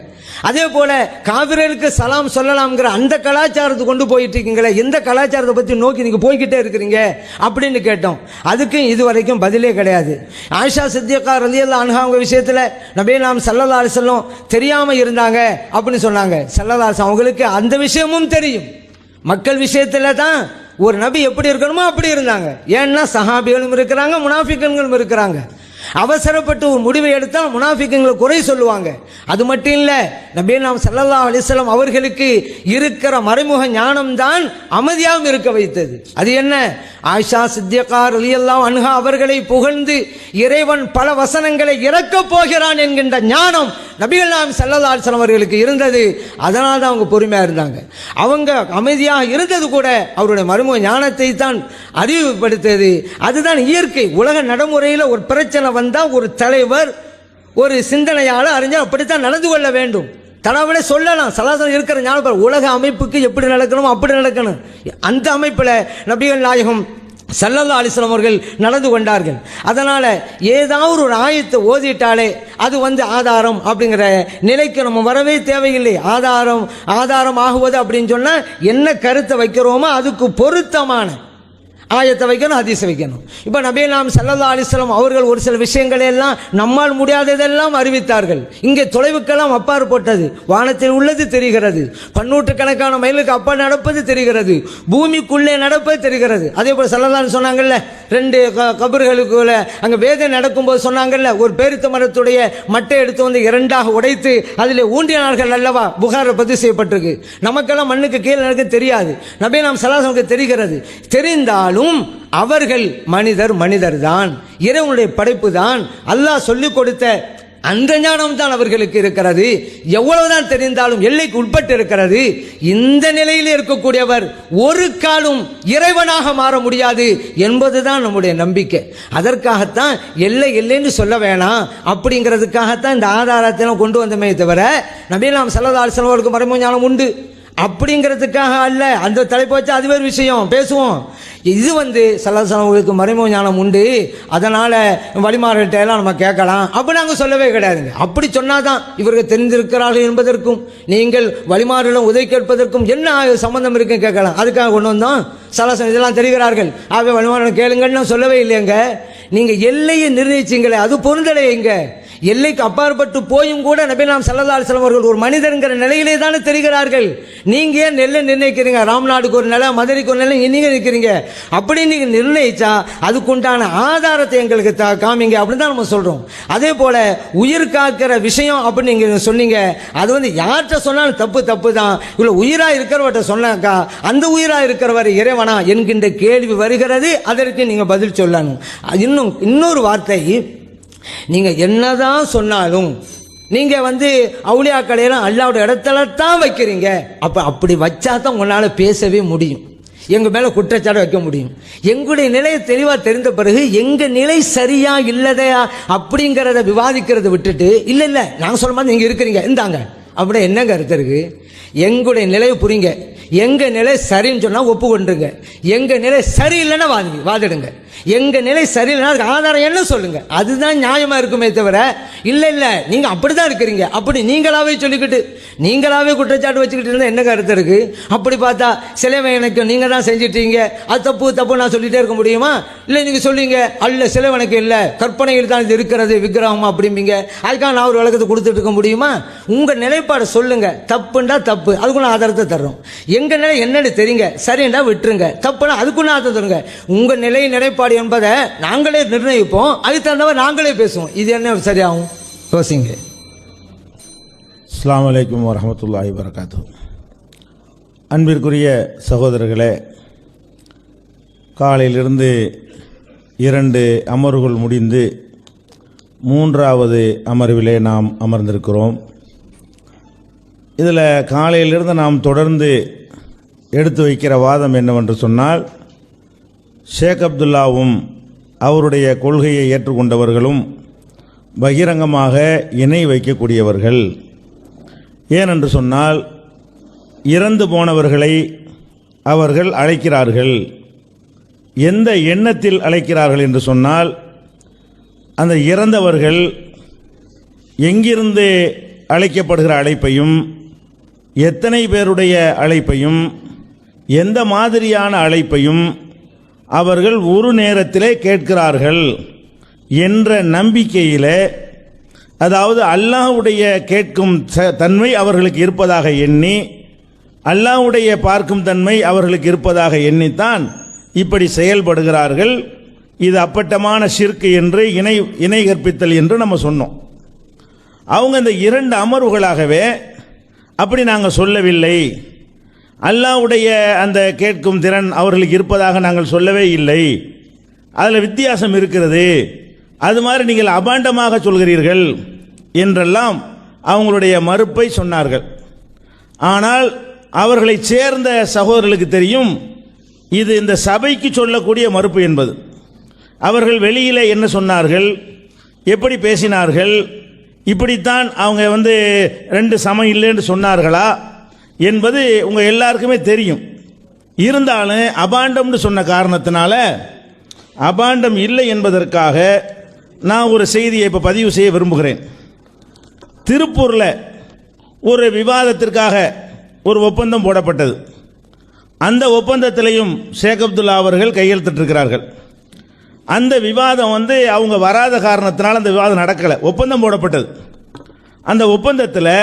[SPEAKER 2] அதே போல காபிர்களுக்கு சலாம் சொல்லலாம்ங்கிற அந்த கலாச்சாரத்தை கொண்டு போயிட்டு இருக்கீங்களே, எந்த கலாச்சாரத்தை பற்றி நோக்கி நீங்கள் போய்கிட்டே இருக்கிறீங்க அப்படின்னு கேட்டோம். அதுக்கு இது வரைக்கும் பதிலே கிடையாது. ஆயிஷா சித்திகா ரலியல்லாஹு அன்ஹா அவங்க விஷயத்தில் நபி நாம் ஸல்லல்லாஹு அலைஹி வஸல்லம் தெரியாமல் இருந்தாங்க அப்படின்னு சொன்னாங்க. ஸல்லல்லாஹு அலைஹி வஸல்லம் அவங்களுக்கு அந்த விஷயமும் தெரியும். மக்கள் விஷயத்தில் தான் ஒரு நபி எப்படி இருக்கணுமோ அப்படி இருந்தாங்க. ஏன்னா சஹாபிகளும் இருக்கிறாங்க, முனாஃபிக்குகளும் இருக்கிறாங்க. அவசரப்பட்டு ஒரு முடிவை எடுத்தால் முனாஃபிக்குகளை குறை சொல்லுவாங்க. அது மட்டும் இல்லை, நபி நாம் ஸல்லல்லாஹு அலைஹி வஸல்லம் அவர்களுக்கு இருக்கிற மறைமுக ஞானம் தான் அமைதியாகவும் இருக்க வைத்தது. அது என்ன? ஆயிஷா சித்திகா ரலியல்லாஹு அன்ஹா அவர்களை புகழ்ந்து இறைவன் பல வசனங்களை இறக்கப் போகிறான் என்கின்ற ஞானம் நபிகள் நாயகம் ஸல்லல்லாஹு அலைஹி வஸல்லம் அவர்களுக்கு இருந்தது. அதனால தான் அவங்க பொறுமையாக இருந்தாங்க. அவங்க அமைதியாக இருந்தது கூட அவருடைய மறைமுக ஞானத்தை தான் அறிவுப்படுத்தது. அதுதான் இயற்கை. உலக நடைமுறையில் ஒரு பிரச்சனை வந்தால் ஒரு தலைவர், ஒரு சிந்தனையாளர், அறிஞர் அப்படித்தான் நடந்து கொள்ள வேண்டும். தனவிட சொல்லலாம், சலாசலம் இருக்கிற ஞாபகம் உலக அமைப்புக்கு எப்படி நடக்கணும் அப்படி நடக்கணும். அந்த அமைப்பில் நபிகள் நாயகம் ஸல்லல்லாஹு அலைஹி வஸல்லம் அவர்கள் நடந்து கொண்டார்கள். அதனால் ஏதாவது ஒரு ஆயத்தை ஓதிட்டாலே அது ஆதாரம் அப்படிங்கிற நிலைக்கு நம்ம வரவே தேவையில்லை. ஆதாரம் ஆகுவது அப்படின்னு சொன்னால் என்ன கருத்தை வைக்கிறோமோ அதுக்கு பொருத்தமான ஆயத்தை வைக்கணும், ஹதீஸை வைக்கணும். இப்போ நபி நாம் ஸல்லல்லாஹு அலைஹி வஸல்லம் அவர்கள் ஒரு சில விஷயங்களை எல்லாம் நம்மால் முடியாததெல்லாம் அறிவித்தார்கள். இங்கே தொலைவுக்கெல்லாம் அப்பாற்பட்டது. வானத்தில் உள்ளது தெரிகிறது, பன்னூற்றுக்கணக்கான மைலுக்கு அப்பா நடப்பது தெரிகிறது, பூமிக்குள்ளே நடப்பது தெரிகிறது. அதே போல் ஸல்லல்லாஹு சொன்னாங்கல்ல, 2 கபர்களுக்குள்ள அங்கே வேதனை நடக்கும்போது சொன்னாங்கல்ல, ஒரு பேரித்த மரத்துடைய மட்டை எடுத்து 2ஆக உடைத்து அதில் ஊண்டினார்கள் அல்லவா? புகாரை பதிவு செய்யப்பட்டிருக்கு. நமக்கெல்லாம் மண்ணுக்கு கீழே நடக்க தெரியாது, நபி நாம் ஸல்லல்லாஹு அலைஹி வஸல்லம் தெரிகிறது. தெரிந்தாலும் அவர்கள் மனிதர் தான், இறைவனுடைய படைப்பு தான். அல்லாஹ் சொல்லிக் கொடுத்த அந்த ஞானம் தான் அவர்களுக்கு இருக்கிறது. எவ்வளவுதான் தெரிந்தாலும் எல்லைக்கு உட்பட்டு இருக்கிறது. இந்த நிலையில் இருக்கக்கூடியவர் ஒரு காலும் இறைவனாக மாற முடியாது என்பதுதான் நம்முடைய நம்பிக்கை. அதற்காகத்தான் எல்லைன்னு சொல்ல வேணாம் அப்படிங்கிறதுக்காகத்தான் இந்த ஆதாரத்தை கொண்டு வந்தமே தவிர நபி நாம் ஸல்லல்லாஹு அலைஹி வஸல்லம் அவருக்கு மறைமுக ஞானம் உண்டு அப்படிங்கிறதுக்காக அல்ல. அந்த தலைப்பு வச்சு அது வேறு விஷயம் பேசுவோம். இது ஸல்லல்லாஹு அலைஹி வஸல்லம் அவர்களுக்கு மறைமுக ஞானம் உண்டு, அதனால் வழிமாறுகிட்ட எல்லாம் நம்ம கேட்கலாம் அப்படி நாங்கள் சொல்லவே கிடையாதுங்க. அப்படி சொன்னாதான் இவர்கள் தெரிந்திருக்கிறார்கள் என்பதற்கும் நீங்கள் வழிமாறுகளும் உதவி கேட்பதற்கும் என்ன சம்பந்தம் இருக்குன்னு கேட்கலாம். அதுக்காக கொண்டு வந்தோம். ஸல்லல்லாஹு அலைஹி வஸல்லம் இதெல்லாம் தெரிகிறார்கள், ஆகவே வழிமாறுகளும் கேளுங்கன்னு சொல்லவே இல்லைங்க. நீங்கள் எல்லையை நிர்ணயிச்சிங்களே, அது பொருந்தலைங்க. எல்லைக்கு அப்பாற்பட்டு போயும் கூட நபி நாம் ஸல்லல்லாஹு அலைஹி வஸல்லம் அவர்கள் ஒரு மனிதர்ங்கிற நிலையிலே தானே தெரிகிறார்கள். நீங்க ஏன் நெல்லை நிர்ணயிக்கிறீங்க? ராம்நாடுக்கு ஒரு நிலை, மதுரைக்கு ஒரு நிலை நீங்க நிற்கிறீங்க. அப்படி நீங்க நிர்ணயிச்சா அதுக்குண்டான ஆதாரத்தை எங்களுக்கு காமிங்க அப்படின்னு தான் நம்ம சொல்றோம். அதே போல உயிர் காக்கிற விஷயம் அப்படின்னு நீங்க சொன்னீங்க, அது யார்கிட்ட சொன்னாலும் தப்பு தான். இவ்வளவு உயிரா இருக்கிறவர்கிட்ட சொன்னாக்கா அந்த உயிரா இருக்கிறவர் இறைவனா என்கின்ற கேள்வி வருகிறது. அதற்கு நீங்க பதில் சொல்லணும். இன்னொரு வார்த்தை, நீங்க என்னதான் சொன்னாலும் நீங்க அவுலியாக்களையெல்லாம் அல்லாஹ்வோட இடத்துல தான் வைக்கிறீங்க. அப்படி வச்சா தான் உங்களால பேசவே முடியும், எங்க மேல குற்றச்சாட்டு வைக்க முடியும். எங்களுடைய நிலையை தெளிவா தெரிந்த பிறகு எங்க நிலை சரியா இல்லதையா அப்படிங்கிறத விவாதிக்கிறத விட்டுட்டு இல்ல நாங்க சொல்ல மாதிரி நீங்க இருக்கிறீங்க இந்தாங்க அப்படி என்ன கருத்து இருக்கு? எங்களுடைய நிலையை புரியுங்க. எங்க நிலை சரின்னு சொன்னா ஒப்புக்கொண்டுங்க, எங்க நிலை சரியில்லைன்னா வாதிடுங்க. எங்கள் நிலை சரியில்லைன்னா அதுக்கு ஆதாரம் என்ன சொல்லுங்க, அதுதான் நியாயமாக இருக்குமே தவிர இல்லை இல்லை நீங்கள் அப்படி தான் இருக்கிறீங்க அப்படி நீங்களாவே சொல்லிக்கிட்டு நீங்களாவே குற்றச்சாட்டு வச்சுக்கிட்டு இருந்தால் என்ன கருத்து இருக்குது? அப்படி பார்த்தா சிலைவை எனக்கு நீங்கள் தான் செஞ்சிட்டீங்க, அது தப்பு தப்பு நான் சொல்லிகிட்டே இருக்க முடியுமா? இல்லை நீங்கள் சொல்லுவீங்க அல்ல சிலை எனக்கு இல்லை கற்பனையில் தான் இது இருக்கிறது விக்கிரகமா அப்படிம்பீங்க, அதுக்காக நான் ஒரு விளக்கத்தை கொடுத்துட்டு இருக்க முடியுமா? உங்கள் நிலைப்பாடு சொல்லுங்க, தப்புண்டா தப்பு அதுக்குள்ள ஆதாரத்தை தர்றோம். எங்கள் நிலை என்னன்னு தெரியுங்க, சரிண்டா விட்டுருங்க, தப்புனா அதுக்குள்ள ஆதாரத்தை தருங்க. உங்கள் நிலைப்பாடு என்பதை நாங்களே நிர்ணயிப்போம், அதுக்கு தகுந்தவரை நாங்களே பேசுவோம். இது என்ன சரியாகும் யோசிங்க.
[SPEAKER 1] அஸ்ஸலாமு அலைக்கும் வரஹ்மத்துல்லாஹி வபரகாத்துஹு. அன்பிற்குரிய சகோதரர்களே, காலையிலிருந்து 2 அமர்வுகள் முடிந்து 3வது அமர்விலே நாம் அமர்ந்திருக்கிறோம். இதில் காலையிலிருந்து நாம் தொடர்ந்து எடுத்து வைக்கிற வாதம் என்னவென்று சொன்னால், ஷேக் அப்துல்லாவும் அவருடைய கொள்கையை ஏற்றுக்கொண்டவர்களும் பகிரங்கமாக இணை வைக்கக்கூடியவர்கள். ஏனென்று சொன்னால், இறந்து போனவர்களை அவர்கள் அழைக்கிறார்கள். எந்த எண்ணத்தில் அழைக்கிறார்கள் என்று சொன்னால், அந்த இறந்தவர்கள் எங்கிருந்து அழைக்கப்படுகிற அழைப்பையும், எத்தனை பேருடைய அழைப்பையும், எந்த மாதிரியான அழைப்பையும் அவர்கள் ஒரு நேரத்திலே கேட்கிறார்கள் என்ற நம்பிக்கையிலே, அதாவது அல்லாஹ்வுடைய கேட்கும் தன்மை அவர்களுக்கு இருப்பதாக எண்ணி, அல்லாஹ்வுடைய பார்க்கும் தன்மை அவர்களுக்கு இருப்பதாக எண்ணித்தான் இப்படி செயல்படுகிறார்கள். இது அப்பட்டமான ஷிர்க் என்று இணை கற்பித்தல் என்று நம்ம சொன்னோம். அவங்க இந்த 2 அமர்வுகளாகவே அப்படி நாங்கள் சொல்லவில்லை, அல்லாஹ்வுடைய அந்த கேட்கும் திறன் அவர்களுக்கு இருப்பதாக நாங்கள் சொல்லவே இல்லை, அதில் வித்தியாசம் இருக்கிறது, அது மாதிரி நீங்கள் அபாண்டமாக சொல்கிறீர்கள் என்றெல்லாம் அவங்களுடைய மறுப்பை சொன்னார்கள். ஆனால் அவர்களை சேர்ந்த சகோதரர்களுக்கு தெரியும் இது இந்த சபைக்கு சொல்லக்கூடிய மறுப்பு என்பது. அவர்கள் வெளியில் என்ன சொன்னார்கள், எப்படி பேசினார்கள், இப்படித்தான் அவங்க 2 சமம் இல்லைன்னு சொன்னார்களா என்பது உங்கள் எல்லாருக்குமே தெரியும். இருந்தாலும் அபாண்டம்னு சொன்ன காரணத்தினால, அபாண்டம் இல்லை என்பதற்காக நான் ஒரு செய்தியை இப்போ பதிவு செய்ய விரும்புகிறேன். திருப்பூரில் ஒரு விவாதத்திற்காக ஒரு ஒப்பந்தம் போடப்பட்டது. அந்த ஒப்பந்தத்திலையும் ஷேக் அப்துல்லா அவர்கள் கையெழுத்திட்டிருக்கிறார்கள். அந்த விவாதம் அவங்க வராத காரணத்தினால அந்த விவாதம் நடக்கலை, ஒப்பந்தம் போடப்பட்டது. அந்த ஒப்பந்தத்தில்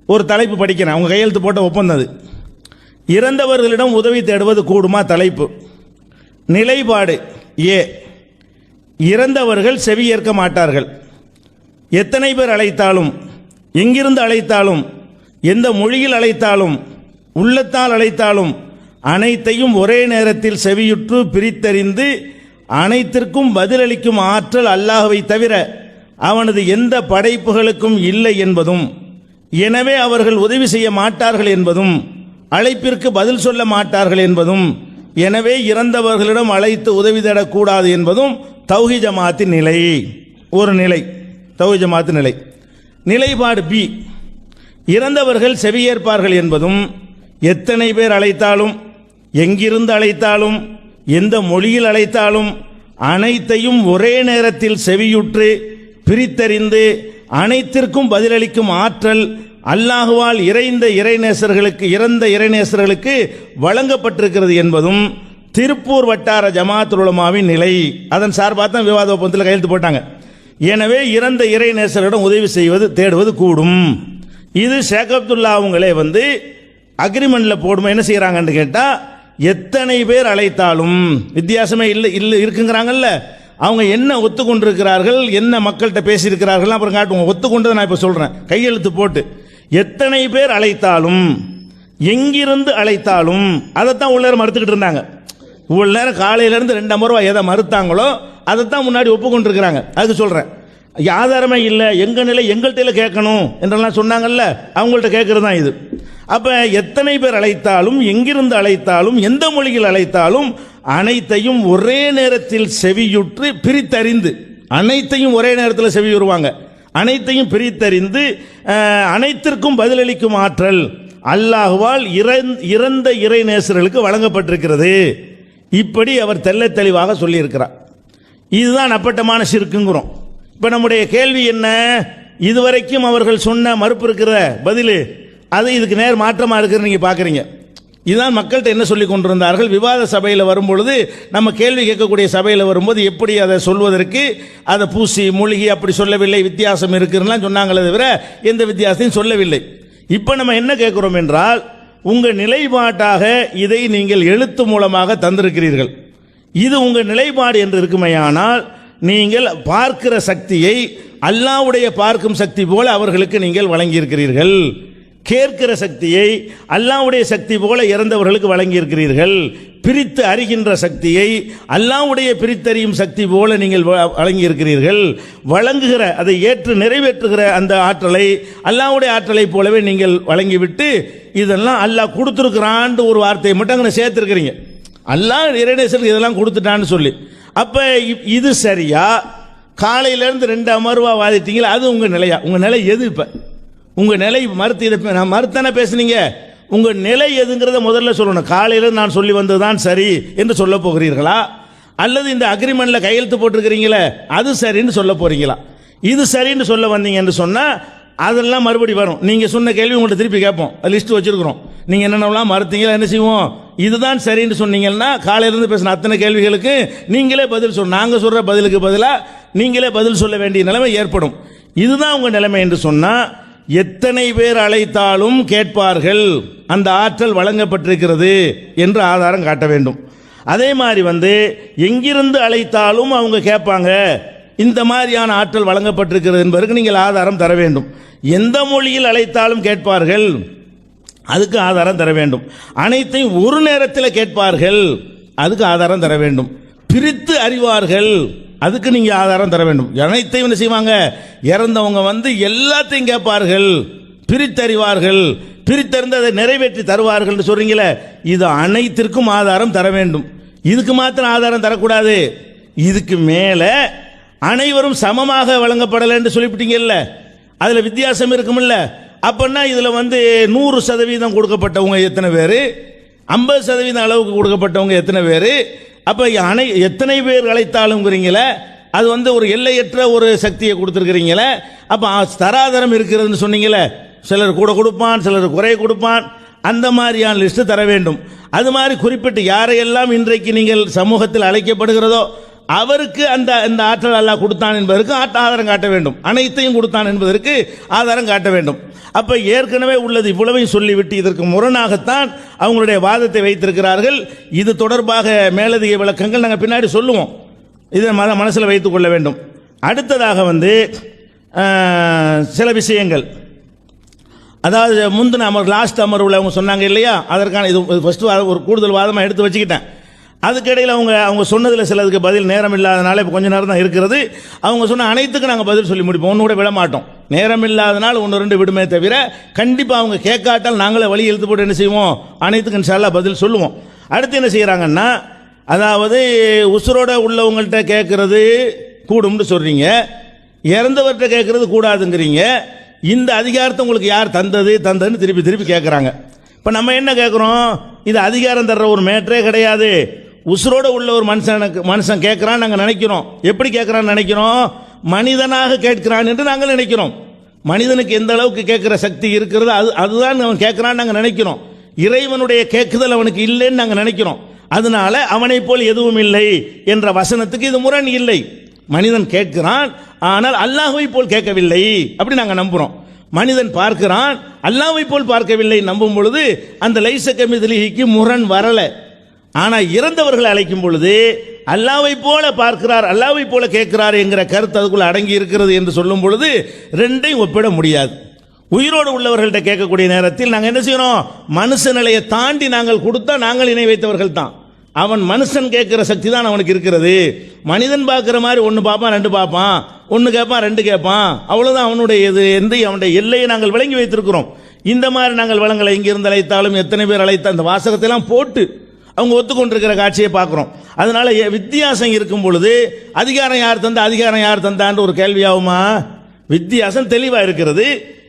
[SPEAKER 1] ஒரு தலைப்பு படிக்கிறேன், அவங்க கையெழுத்து போட்ட ஒப்பந்தம் அது. இறந்தவர்களிடம் உதவி தேடுவது கூடுமா தலைப்பு. நிலைப்பாடு ஏ, இறந்தவர்கள் செவியேற்க மாட்டார்கள். எத்தனை பேர் அழைத்தாலும், எங்கிருந்து அழைத்தாலும், எந்த மொழியில் அழைத்தாலும், உள்ளத்தால் அழைத்தாலும் அனைத்தையும் ஒரே நேரத்தில் செவியுற்று பிரித்தறிந்து அனைத்திற்கும் பதிலளிக்கும் ஆற்றல் அல்லாஹ்வை தவிர அவனது எந்த படைப்புகளுக்கும் இல்லை என்பதும், எனவே அவர்கள் உதவி செய்ய மாட்டார்கள் என்பதும், அழைப்பிற்கு பதில் சொல்ல மாட்டார்கள் என்பதும், எனவே இறந்தவர்களிடம் அழைத்து உதவி தேடக்கூடாது என்பதும் தௌஹீத் ஜமாத்தின் நிலை. ஒரு நிலை தௌஹீத் ஜமாத்தின் நிலை. நிலைப்பாடு பி, இறந்தவர்கள் செவியேற்பார்கள் என்பதும், எத்தனை பேர் அழைத்தாலும், எங்கிருந்து அழைத்தாலும், எந்த மொழியில் அழைத்தாலும் அனைத்தையும் ஒரே நேரத்தில் செவியுற்று பிரித்தறிந்து அனைத்திற்கும் பதிலளிக்கும் ஆற்றல் அல்லாஹுவால் இறந்த இறைநேசர்களுக்கு வழங்கப்பட்டிருக்கிறது என்பதும் திருப்பூர் வட்டார ஜமாத்துல் உலமாவின் நிலை. அதன் சார்பாக தான் விவாத ஒப்பந்தத்தில் கையெழுத்து போட்டாங்க. எனவே இறந்த இறைநேசர்களிடம் உதவி செய்வது தேடுவது கூடும். இது ஷேக் அப்துல்லா அவங்களே அக்ரிமெண்ட்ல போடுமா என்ன செய்யறாங்கன்னு கேட்டா, எத்தனை பேர் அழைத்தாலும் வித்தியாசமே இல்லை இருக்குங்கிறாங்கல்ல. அவங்க என்ன ஒத்துக்கொண்டிருக்கிறார்கள், என்ன மக்கள்கிட்ட பேசியிருக்கிறார்கள் அப்புறம் காட்டுவோம். ஒத்துக்கொண்டதை நான் இப்போ சொல்றேன், கையெழுத்து போட்டு எத்தனை பேர் அழைத்தாலும், எங்கிருந்து அழைத்தாலும் அதைத்தான் உள்ள நேரம் மறுத்துக்கிட்டு இருந்தாங்க. இவ்வளவு நேரம் காலையிலேருந்து 2 அமர்வா எதை மறுத்தாங்களோ அதைத்தான் முன்னாடி ஒப்புக்கொண்டிருக்கிறாங்க. அதுக்கு சொல்றேன், ஆதாரமே இல்லை, எங்க நிலை எங்கள்கிட்ட கேட்கணும் என்றெல்லாம் சொன்னாங்கல்ல, அவங்கள்ட்ட கேட்கறது தான் இது. அப்ப எத்தனை பேர் அழைத்தாலும், எங்கிருந்து அழைத்தாலும், எந்த மொழியில் அழைத்தாலும் அனைத்தையும் ஒரே நேரத்தில் செவியுற்று பிரித்தறிந்து, அனைத்தையும் ஒரே நேரத்தில் செவியுறுவாங்க, அனைத்தையும் பிரித்தறிந்து அனைத்திற்கும் பதிலளிக்கும் ஆற்றல் அல்லாஹ்வால் இறந்த இறைநேசர்களுக்கு வழங்கப்பட்டிருக்கிறது. இப்படி அவர் தெள்ளத் தெளிவாக சொல்லியிருக்கிறார். இதுதான் அப்பட்டமான ஷிர்க்குங்கிறோம். இப்போ நம்முடைய கேள்வி என்ன? இதுவரைக்கும் அவர்கள் சொன்ன மறுப்பு இருக்கிற பதில் அது இதுக்கு நேர் மாற்றமாக இருக்கிறது நீங்கள் பார்க்குறீங்க. இதுதான் மக்கள்கிட்ட என்ன சொல்லி கொண்டிருந்தார்கள். விவாத சபையில் வரும்பொழுது, நம்ம கேள்வி கேட்கக்கூடிய சபையில் வரும்போது எப்படி அதை சொல்வதற்கு அதை பூசி மூழ்கி அப்படி சொல்லவில்லை, வித்தியாசம் இருக்குன்னா சொன்னாங்களே தவிர எந்த வித்தியாசத்தையும் சொல்லவில்லை. இப்போ நம்ம என்ன கேட்குறோம் என்றால், உங்கள் நிலைப்பாட்டாக இதை நீங்கள் எழுத்து மூலமாக தந்திருக்கிறீர்கள். இது உங்கள் நிலைப்பாடு என்று இருக்குமையானால் நீங்கள் பார்க்கிற சக்தியை அல்லாஹ்வுடைய பார்க்கும் சக்தி போல அவர்களுக்கு நீங்கள் வழங்கியிருக்கிறீர்கள். கேட்கிற சக்தியை அல்லாஹ்வுடைய சக்தி போல இறந்தவர்களுக்கு வழங்கியிருக்கிறீர்கள். பிரித்து அறிகின்ற சக்தியை அல்லாஹ்வுடைய பிரித்தறியும் சக்தி போல நீங்கள் வழங்கியிருக்கிறீர்கள். வழங்குகிற, அதை ஏற்று நிறைவேற்றுகிற அந்த ஆற்றலை அல்லாஹ்வுடைய ஆற்றலை போலவே நீங்கள் வழங்கிவிட்டு இதெல்லாம் அல்லாஹ் கொடுத்துருக்கிறான் ஒரு வார்த்தையை மட்டும் அங்கே சேர்த்துருக்கிறீங்க. அல்லாஹ் இறைநேசருக்கு இதெல்லாம் கொடுத்துட்டான்னு சொல்லி. அப்போ இது சரியா? காலையிலேருந்து 2 அமர்வா வாதிட்டீங்களா? அது உங்கள் நிலையா? உங்கள் நிலை எது? இப்போ உங்கள் நிலை மறுத்து, இதை நான் மறுத்தானே பேசுனீங்க. உங்கள் நிலை எதுங்கிறத முதல்ல சொல்லணும். காலையில் நான் சொல்லி வந்தது தான் சரி என்று சொல்ல போகிறீர்களா, அல்லது இந்த அக்ரிமெண்ட்ல கையெழுத்து போட்டிருக்கிறீங்களே அது சரின்னு சொல்ல போறீங்களா? இது சரின்னு சொல்ல வந்தீங்க என்று சொன்னால் அதெல்லாம் மறுபடி வரும். நீங்கள் சொன்ன கேள்வி உங்கள்கிட்ட திருப்பி கேட்போம். லிஸ்ட் வச்சிருக்கிறோம். நீங்கள் என்னென்னலாம் மறுத்தீங்களா, என்ன செய்வோம்? இதுதான் சரின்னு சொன்னீங்கன்னா காலையிலேருந்து பேசின அத்தனை கேள்விகளுக்கு நீங்களே பதில் சொல்ல, நாங்கள் சொல்கிற பதிலுக்கு பதிலாக நீங்களே பதில் சொல்ல வேண்டிய நிலைமை ஏற்படும். இதுதான் உங்கள் நிலைமை என்று சொன்னால், எத்தனை பேர் அழைத்தாலும் கேட்பார்கள், அந்த ஆற்றல் வழங்கப்பட்டிருக்கிறது என்று ஆதாரம் காட்ட வேண்டும். அதே மாதிரி எங்கிருந்து அழைத்தாலும் அவங்க கேட்பாங்க, இந்த மாதிரியான ஆற்றல் வழங்கப்பட்டிருக்கிறது என்பதற்கு நீங்கள் ஆதாரம் தர வேண்டும். எந்த மொழியில் அழைத்தாலும் கேட்பார்கள், அதுக்கு ஆதாரம் தர வேண்டும். அனைத்தையும் ஒரு நேரத்தில் கேட்பார்கள், அதுக்கு ஆதாரம் தர வேண்டும். பிரித்து அறிவார்கள், அதுக்கு நீங்க ஆதாரம் தர வேண்டும். அனைத்தையும் என்ன செய்வாங்க? இறந்தவங்க எல்லாத்தையும் கேட்பார்கள், பிரித்தறிவார்கள், பிரித்தறிந்து அதை நிறைவேற்றி தருவார்கள் சொல்றீங்களே, இது அனைத்திற்கும் ஆதாரம் தர வேண்டும். இதுக்கு மாத்திரம் ஆதாரம் தரக்கூடாது. இதுக்கு மேல அனைவரும் சமமாக வழங்கப்படலை என்று சொல்லிவிட்டீங்கல்ல, அதுல வித்தியாசம் இருக்கும்ல. அப்படின்னா இதுல 100% கொடுக்கப்பட்டவங்க எத்தனை பேர், 50% அளவுக்கு கொடுக்கப்பட்டவங்க எத்தனை பேர்? அப்ப எத்தனை பேர் அழைத்தாலும்ங்கிறீங்களே, அது ஒரு எல்லையற்ற ஒரு சக்தியை கொடுத்துருக்கிறீங்களே. அப்ப தராதரம் இருக்கிறதுன்னு சொன்னீங்களே, சிலர் கூட கொடுப்பான், சிலர் குறைய கொடுப்பான், அந்த மாதிரியான லிஸ்ட் தர வேண்டும். அது மாதிரி குறிப்பிட்டு யாரையெல்லாம் இன்றைக்கு நீங்கள் சமூகத்தில் அழைக்கப்படுகிறதோ அவருக்கு அந்த ஆற்றல் அல்லாஹ் கொடுத்தான் என்பதற்கு ஆதாரம் காட்ட வேண்டும். அனைத்தையும் கொடுத்தான் என்பதற்கு ஆதாரம் காட்ட வேண்டும். அப்ப ஏற்கனவே உள்ளது இவ்வளவையும் சொல்லிவிட்டு இதற்கு முரணாகத்தான் அவங்களுடைய வாதத்தை வைத்திருக்கிறார்கள். இது தொடர்பாக மேலதிக விளக்கங்கள் நாங்கள் பின்னாடி சொல்லுவோம். இதை மனசில் வைத்துக் கொள்ள வேண்டும். அடுத்ததாக சில விஷயங்கள், அதாவது முந்தின லாஸ்ட் அமர்வில் அவங்க சொன்னாங்க இல்லையா, அதற்கான இது ஃபர்ஸ்ட் ஒரு கூடுதல் வாதமாக எடுத்து வச்சுக்கிட்டேன். அதுக்கிடையில் அவங்க சொன்னதில் சிலதுக்கு பதில் நேரம் இல்லாதனால இப்போ கொஞ்ச நேரம் தான் இருக்கிறது. அவங்க சொன்ன அனைத்துக்கும் நாங்கள் பதில் சொல்லி முடிப்போம், ஒன்று கூட விட மாட்டோம். நேரம் இல்லாதனால 1-2 விடுமே தவிர கண்டிப்பாக அவங்க கேட்காட்டால் நாங்களே வழி எழுத்து போட்டு என்ன செய்வோம், அனைத்துக்கும் இன்ஷா அல்லாஹ் பதில் சொல்லுவோம். அடுத்து என்ன செய்கிறாங்கன்னா, அதாவது உசுரோட உள்ளவங்கள்ட்ட கேட்கறது கூடும்னு சொல்றீங்க, இறந்தவர்கிட்ட கேட்கறது கூடாதுங்கிறீங்க. இந்த அதிகாரத்தை உங்களுக்கு யார் தந்ததுன்னு திருப்பி கேட்குறாங்க. இப்போ நம்ம என்ன கேட்குறோம்? இது அதிகாரம் தர்ற ஒரு மேட்டரே கிடையாது. உசுரோட உள்ள ஒரு மனுஷன் கேட்கிறான் நாங்கள் நினைக்கிறோம். எப்படி கேட்கிறான்னு நினைக்கிறோம்? மனிதனாக கேட்கிறான் என்று நாங்கள் நினைக்கிறோம். மனிதனுக்கு எந்த அளவுக்கு கேட்கிற சக்தி இருக்கிறது அதுதான் அவன் கேட்கிறான்னு நாங்கள் நினைக்கிறோம். இறைவனுடைய கேட்குதல் அவனுக்கு இல்லைன்னு நாங்கள் நினைக்கிறோம். அதனால அவனை போல் எதுவும் இல்லை என்ற வசனத்துக்கு இது முரண் இல்லை. மனிதன் கேட்கிறான், ஆனால் அல்லாஹ்வை போல் கேட்கவில்லை அப்படி நாங்கள் நம்புறோம். மனிதன் பார்க்கிறான், அல்லாஹ்வை போல் பார்க்கவில்லை நம்பும் பொழுது அந்த லைஸ கமித்லிஹிக்கு முரண் வரல. ஆனா இறந்தவர்களை அழைக்கும் பொழுது அல்லாஹ்வை போல பார்க்கிறார், அல்லாஹ்வை போல கேட்கிறார் என்கிற கருத்து அதுக்குள்ள அடங்கி இருக்கிறது என்று சொல்லும் பொழுது ரெண்டையும் ஒப்பிட முடியாது. உயிரோடு உள்ளவர்கள்ட்ட கேட்கக்கூடிய நேரத்தில் நாங்கள் என்ன செய்யணும்? மனுஷ நிலையை தாண்டி நாங்கள் கொடுத்தா நாங்கள் இணை வைத்தவர்கள் தான். அவன் மனுஷன் கேட்கிற சக்தி தான் அவனுக்கு இருக்கிறது. மனிதன் பார்க்கிற மாதிரி 1 பார்ப்பான், 2 பார்ப்பான், 1 கேட்பான், 2 கேட்பான், அவ்வளவுதான் அவனுடைய அவனுடைய எல்லையை நாங்கள் விளங்கி வைத்திருக்கிறோம். இந்த மாதிரி நாங்கள் வளங்களை எங்கிருந்து அழைத்தாலும் எத்தனை பேர் அழைத்த அந்த வாசகத்தை எல்லாம் போட்டு அவங்க ஒத்துக்கொண்டிருக்கிற காட்சியை பார்க்கிறோம். அதனால வித்தியாசம் இருக்கும் பொழுது அதிகாரம் யார் தந்தான்னு ஒரு கேள்வியாகுமா? வித்தியாசம் தெளிவா இருக்கிறது.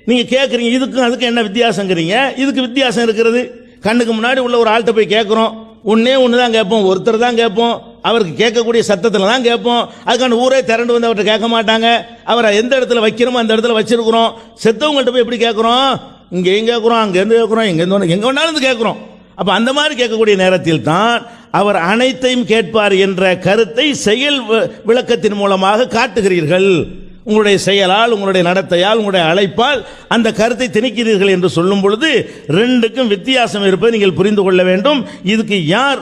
[SPEAKER 1] நீங்க கேட்குறீங்க இதுக்கும் அதுக்கு என்ன வித்தியாசங்கிறீங்க. இதுக்கு வித்தியாசம் இருக்கிறது. கண்ணுக்கு முன்னாடி உள்ள ஒரு ஆள்கிட்ட போய் கேட்குறோம், ஒன்று தான் கேட்போம், ஒருத்தர் தான் கேட்போம், அவருக்கு கேட்கக்கூடிய சத்தத்தில் தான் கேட்போம். அதுக்கான ஊரே திரண்டு வந்து அவர்கிட்ட கேட்க மாட்டாங்க. அவரை எந்த இடத்துல வைக்கிறோமோ அந்த இடத்துல வச்சிருக்கிறோம். செத்தவங்கள்ட்ட போய் எப்படி கேட்குறோம்? இங்கேயும் கேட்குறோம், அங்கேருந்து கேட்குறோம், எங்கேருந்து எங்கே வேணாலும் கேட்குறோம். அப்போ அந்த மாதிரி கேட்கக்கூடிய நேரத்தில் தான் அவர் அனைத்தையும் கேட்பார் என்ற கருத்தை செயல் விளக்கத்தின் மூலமாக காட்டுகிறீர்கள். உங்களுடைய செயலால், உங்களுடைய நடத்தையால், உங்களுடைய அழைப்பால் அந்த கருத்தை திணிக்கிறீர்கள் என்று சொல்லும் பொழுது ரெண்டுக்கும் வித்தியாசம் இருப்பதை நீங்கள் புரிந்து கொள்ள வேண்டும். இதுக்கு யார்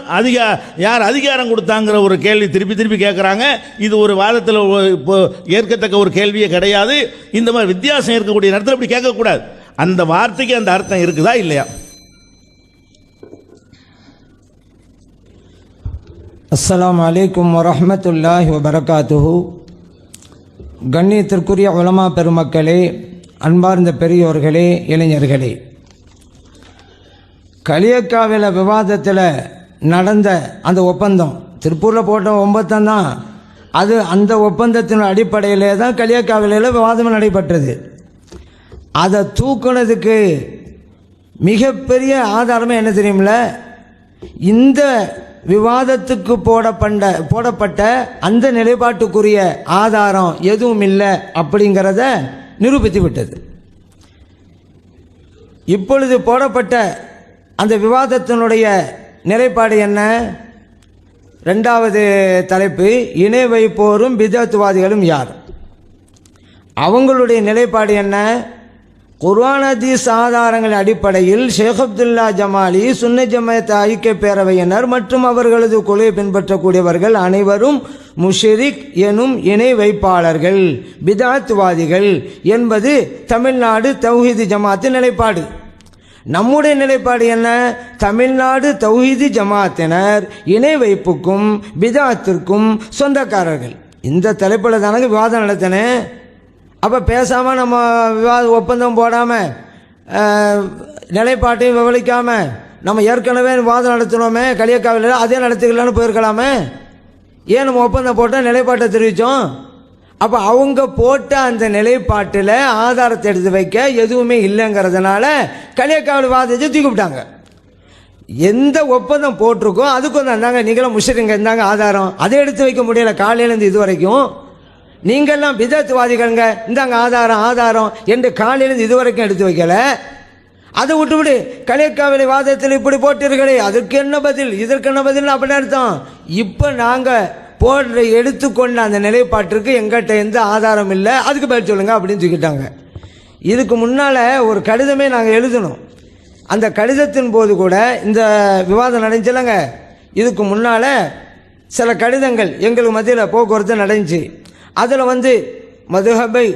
[SPEAKER 1] அதிகாரம் கொடுத்தாங்கிற ஒரு கேள்வி திருப்பி திருப்பி கேட்குறாங்க. இது ஒரு வாதத்தில் ஏற்கத்தக்க ஒரு கேள்வியே கிடையாது. இந்த மாதிரி வித்தியாசம் இருக்கக்கூடிய நேரத்தில் இப்படி கேட்கக்கூடாது. அந்த வார்த்தைக்கு அந்த அர்த்தம் இருக்குதா இல்லையா?
[SPEAKER 2] அஸ்ஸலாமு அலைக்கும் வரஹ்மத்துல்லாஹி வபரகாத்துஹு. கண்ணியத்திற்குரிய உலமா பெருமக்களே, அன்பார்ந்த பெரியோர்களே, இளைஞர்களே, களியக்காவில விவாதத்தில் நடந்த அந்த ஒப்பந்தம், திருப்பூரில் போட்ட ஒப்பந்தம் தான் அது. அந்த ஒப்பந்தத்தின் அடிப்படையிலே தான் களியக்காவில விவாதம் நடைபெற்றது. அதை தூக்குனதுக்கு மிகப்பெரிய ஆதாரமே என்ன தெரியுமில்ல? இந்த விவாதத்துக்கு போடப்பட்ட அந்த நிலைப்பாட்டுக்குரிய ஆதாரம் எதுவும் இல்லை அப்படிங்கிறத நிரூபித்து விட்டது. இப்பொழுது போடப்பட்ட அந்த விவாதத்தினுடைய நிலைப்பாடு என்ன? ரெண்டாவது தலைப்பு, இணை வைப்போரும் பிதத்துவாதிகளும் யார்? அவங்களுடைய நிலைப்பாடு என்ன? குர்ஆன் ஹதீஸ் ஆதாரங்களின் அடிப்படையில் ஷேக் அப்துல்லா ஜமாலி, சுன்னத் ஜமாத் ஐக்கிய பேரவையினர் மற்றும் அவர்களது கொள்கையை பின்பற்றக்கூடியவர்கள் அனைவரும் முஷ்ரிக் எனும் இணை வைப்பாளர்கள், பிதஅத்வாதிகள் என்பது தமிழ்நாடு தௌஹீது ஜமாத்தின் நிலைப்பாடு. நம்முடைய நிலைப்பாடு என்ன? தமிழ்நாடு தௌஹீது ஜமாத்தினர் இணை வைப்புக்கும் பிதஅத்திற்கும் சொந்தக்காரர்கள். இந்த தலைப்பில் தானங்க விவாதம் நடத்தினேன். அப்போ பேசாமல் நம்ம ஒப்பந்தம் போடாமல் நிலைப்பாட்டையும் விவரிக்காமல் நம்ம ஏற்கனவே விவாதம் நடத்தினோமே களியக்காவில, அதே நடத்திக்கலான்னு போயிருக்கலாமே. ஏன் நம்ம ஒப்பந்தம் போட்டால் நிலைப்பாட்டை தெரிவித்தோம்? அப்போ அவங்க போட்ட அந்த நிலைப்பாட்டில் ஆதாரத்தை எடுத்து வைக்க எதுவுமே இல்லைங்கிறதுனால களியக்காவில விவாதத்தை தூக்கி விட்டாங்க. எந்த ஒப்பந்தம் போட்டிருக்கோ அதுக்கு வந்து அந்தாங்க நீங்களும் முஷ்ரிங்க இருந்தாங்க ஆதாரம், அதை எடுத்து வைக்க முடியல. காலையிலேருந்து இது வரைக்கும் நீங்கள்லாம் பிதத்துவாதிகள்ங்க, இந்தாங்க ஆதாரம் என்று காலையிலேருந்து இதுவரைக்கும் எடுத்து வைக்கல. அதை விட்டுவிடு களியக்காவிலை வாதத்தில் இப்படி போட்டீர்களே, அதற்கு என்ன பதில், இதற்கு என்ன பதில் அப்படின்னு அர்த்தம். இப்போ நாங்கள் எடுத்துக்கொண்ட அந்த நிலைப்பாட்டிற்கு எங்கிட்ட எந்த ஆதாரம் இல்லை, அதுக்கு பதில் சொல்லுங்க அப்படின்னு சொல்லிட்டாங்க. இதுக்கு முன்னால் ஒரு கடிதமே நாங்கள் எழுதணும். அந்த கடிதத்தின் போது கூட இந்த விவாதம் நடந்துச்சுலங்க. இதுக்கு முன்னால் சில கடிதங்கள் எங்களுக்கு மத்தியில் போக்குவரத்து நடந்துச்சு. அதில் வந்து மதுஹபை,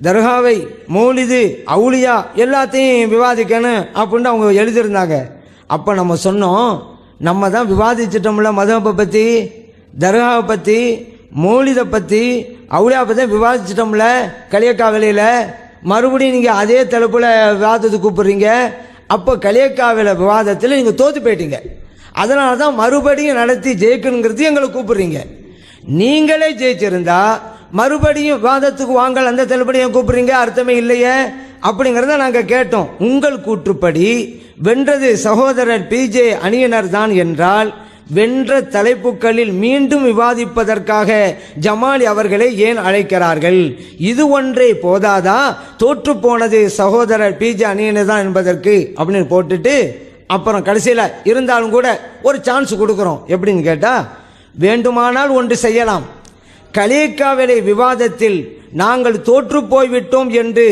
[SPEAKER 2] தர்காவை, மௌலிது, அவுலியா எல்லாத்தையும் விவாதிக்கணும் அப்படின்னு அவங்க எழுதியிருந்தாங்க. அப்போ நம்ம சொன்னோம், நம்ம தான் விவாதிச்சிட்டோம்ல மதுஹபை பற்றி, தர்காவை பற்றி, மௌலிதை பற்றி, அவுலியா பற்றி விவாதிச்சிட்டோம்ல களியக்காவிலையில். மறுபடியும் நீங்கள் அதே தலைப்பில் விவாதத்துக்கு கூப்பிட்றீங்க. அப்போ களியக்காவில விவாதத்தில் நீங்கள் தோற்று போயிட்டீங்க. அதனால தான் மறுபடியும் நடத்தி ஜெயிக்கணுங்கிறது எங்களை கூப்பிட்றீங்க. நீங்களே ஜெயிச்சிருந்தா மறுபடியும் விவாதத்துக்கு வாங்கல், அந்த தலைப்படியும் கூப்பிடுறீங்க, அர்த்தமே இல்லையே அப்படிங்கிறத நாங்கள் கேட்டோம். உங்கள் கூற்றுப்படி வென்றது சகோதரர் பிஜே அணியினர் தான் என்றால் வென்ற தலைப்புகளில் மீண்டும் விவாதிப்பதற்காக ஜமாலி அவர்களை ஏன் அழைக்கிறார்கள்? இது ஒன்றே போதாதா தோற்று போனது சகோதரர் பிஜே அணியினர் தான் என்பதற்கு அப்படின்னு போட்டுட்டு அப்புறம் கடைசியில் இருந்தாலும் கூட ஒரு சான்ஸ் கொடுக்குறோம். எப்படின்னு கேட்டால், வேண்டுமானால் ஒன்று செய்யலாம், களியக்காவிலை விவாதத்தில் நாங்கள் தோற்று போய்விட்டோம் என்று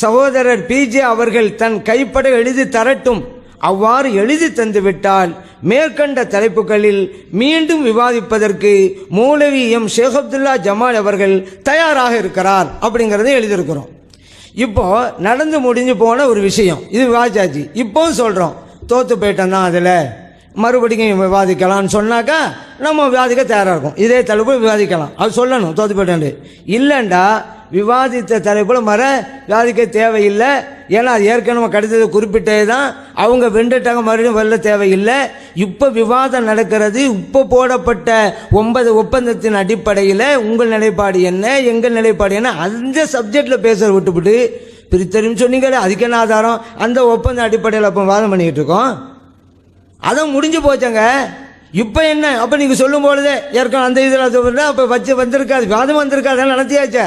[SPEAKER 2] சகோதரர் பிஜே அவர்கள் தன் கைப்பட எழுதி தரட்டும். அவ்வாறு எழுதி தந்துவிட்டால் மேற்கண்ட தலைப்புகளில் மீண்டும் விவாதிப்பதற்கு மௌலவி எம் ஷேக் அப்துல்லா ஜமால் அவர்கள் தயாராக இருக்கிறார் அப்படிங்கிறத எழுதியிருக்கிறோம். இப்போ நடந்து முடிஞ்சு போன ஒரு விஷயம், இது விவாதிச்சாச்சு. இப்போ சொல்கிறோம் தோற்று போயிட்டோம் தான், அதில் மறுபடியும் விவாதிக்கலாம்னு சொன்னாக்கா நம்ம விவாதிக்க தயாராக இருக்கும். இதே தலைப்பு விவாதிக்கலாம், அது சொல்லணும் தோற்று போயிட்டேன். இல்லைண்டா விவாதித்த தலைப்பில் விவாதிக்க தேவையில்லை. ஏன்னா அது ஏற்கனவே கடிதத்தை குறிப்பிட்டே தான், அவங்க வெண்டுட்டாங்க, மறுபடியும் வெல்ல தேவையில்லை. இப்போ விவாதம் நடக்கிறது. இப்போ போடப்பட்ட 9 ஒப்பந்தத்தின் அடிப்படையில் உங்கள் நிலைப்பாடு என்ன, எங்கள் நிலைப்பாடு என்ன, அந்த சப்ஜெக்டில் பேசுகிற விட்டுவிட்டு பிரித்தறியும் சொன்னீங்களே, அதுக்கு என்ன ஆதாரம்? அந்த ஒப்பந்த அடிப்படையில் அப்போ வாதம் பண்ணிக்கிட்டு இருக்கோம். அதான் முடிஞ்சு போச்சங்க. இப்போ என்ன? அப்போ நீங்கள் சொல்லும் பொழுதே ஏற்கனவே அந்த இதில் அப்போ வச்சு வந்திருக்காது, வாதம் வந்திருக்காது, நடத்தியாச்சே.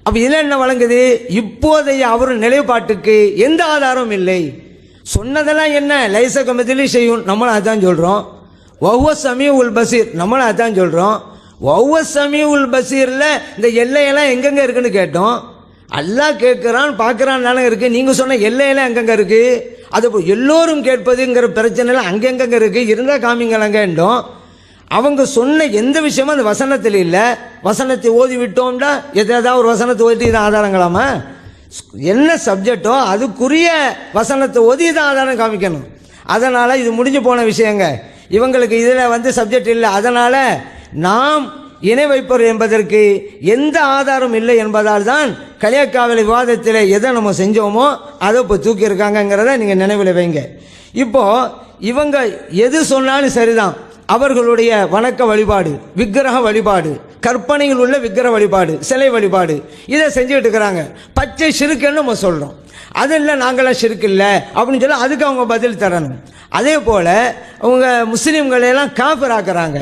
[SPEAKER 2] அப்போ இதில் என்ன வழங்குது? இப்போதைய அவர் நிலைப்பாட்டுக்கு எந்த ஆதாரமும் இல்லை. சொன்னதெல்லாம் என்ன? லைச கமத்திலே செய்யும், நம்மளும் அதான் சொல்கிறோம். ஒவ்வொரு சமயம் உல் பசீர், நம்மளும் அதான் சொல்கிறோம். ஒவ்வொரு சமயம் உல் பசீரில் இந்த எல்லையெல்லாம் எங்கெங்கே இருக்குன்னு கேட்டோம். அல்லாஹ் கேட்குறான், பார்க்குறான் தானே இருக்குது. நீங்கள் சொன்ன எல்லையெல்லாம் எங்கெங்கே இருக்குது? அது எல்லோரும் கேட்பதுங்கிற பிரச்சனைலாம் அங்கெங்கங்க இருக்குது, இருந்தால் காமிங்கலங்கன்றோம். அவங்க சொன்ன எந்த விஷயமும் அந்த வசனத்தில் இல்லை. வசனத்தை ஓதி விட்டோம்டா ஏதாவது ஒரு வசனத்தை ஓதி தான் ஆதாரங்களாமா? என்ன சப்ஜெக்டோ அதுக்குரிய வசனத்தை ஓதி தான் ஆதாரம் காமிக்கணும். அதனால் இது முடிஞ்சு போன விஷயங்க. இவங்களுக்கு இதில் சப்ஜெக்ட் இல்லை. அதனால் நாம் இணை வைப்பர் என்பதற்கு எந்த ஆதாரம் இல்லை என்பதால் தான் கலியக்காவல் விவாதத்தில் எதை நம்ம செஞ்சோமோ அதை இப்போ தூக்கியிருக்காங்கிறத நீங்கள் நினைவில் வைங்க. இப்போ இவங்க எது சொன்னாலும் சரிதான். அவர்களுடைய வணக்க வழிபாடு, விக்கிரக வழிபாடு, கற்பனையில் உள்ள விக்கிரக வழிபாடு, சிலை வழிபாடு, இதை செஞ்சுக்கிட்டு இருக்கிறாங்க. பச்சை சிறுக்குன்னு நம்ம சொல்கிறோம். அது இல்லை, நாங்களாம் சிறுக்கு இல்லை அப்படின்னு சொல்லி அதுக்கு அவங்க பதில் தரணும். அதே போல் அவங்க முஸ்லீம்களையெல்லாம் காஃபிர் ஆக்குறாங்க.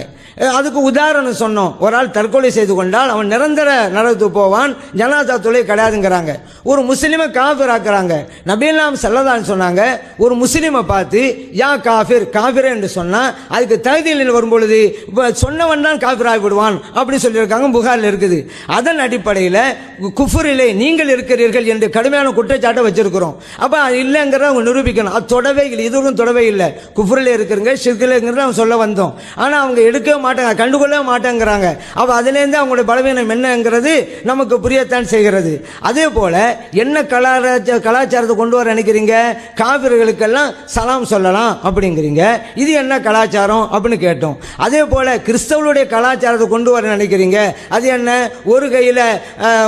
[SPEAKER 2] அதுக்கு உதாரணம் சொன்னோம். ஒரு ஆள் தற்கொலை செய்து கொண்டால் அவன் நிரந்தர நரகத்துக்கு போவான், ஜனாதா தொலை கிடையாதுங்கிறாங்க. ஒரு முஸ்லீமை காஃபிர் ஆக்குறாங்க. நபியல்லாம் ஸல்லல்லாஹு சொன்னாங்க, ஒரு முஸ்லீமை பார்த்து யா காஃபிர், காஃபிரே என்று சொன்னால் அதுக்கு தகுதியில் வரும்பொழுது இப்போ சொன்னவன் தான் காஃபிர் ஆகிவிடுவான் அப்படி சொல்லியிருக்காங்க, புகாரில் இருக்குது. அதன் அடிப்படையில் குஃபுரிலே நீங்கள் இருக்கிறீர்கள் என்று கடுமையான குற்றச்சாட்டை வச்சிருக்கிறோம். அப்போ அது இல்லைங்கிறத அவங்க நிரூபிக்கணும். அது தொடவே இல்லை, இதுவும் தொடவே இல்லை. குஃபுரில் இருக்கிறங்க, ஷிர்கில்ங்கிறத அவங்க சொல்ல வந்தோம். ஆனால் அவங்க எடுக்க மாட்டாங்க, கண்டுகொள்ள மாட்டேங்கிறாங்க. அப்ப அதிலேருந்து அவங்களுடைய பலவீனம் என்னங்கிறது நமக்கு புரியத்தான் செய்கிறது. அதே போல என்ன கலாச்சாரத்தை கொண்டு வர நினைக்கிறீங்க? காபிர்களுக்கெல்லாம் சலாம் சொல்லலாம் அப்படிங்கிறீங்க. இது என்ன கலாச்சாரம் அப்படின்னு கேட்டோம். அதே போல கிறிஸ்தவருடைய கலாச்சாரத்தை கொண்டு வர நினைக்கிறீங்க. அது என்ன? ஒரு கையில்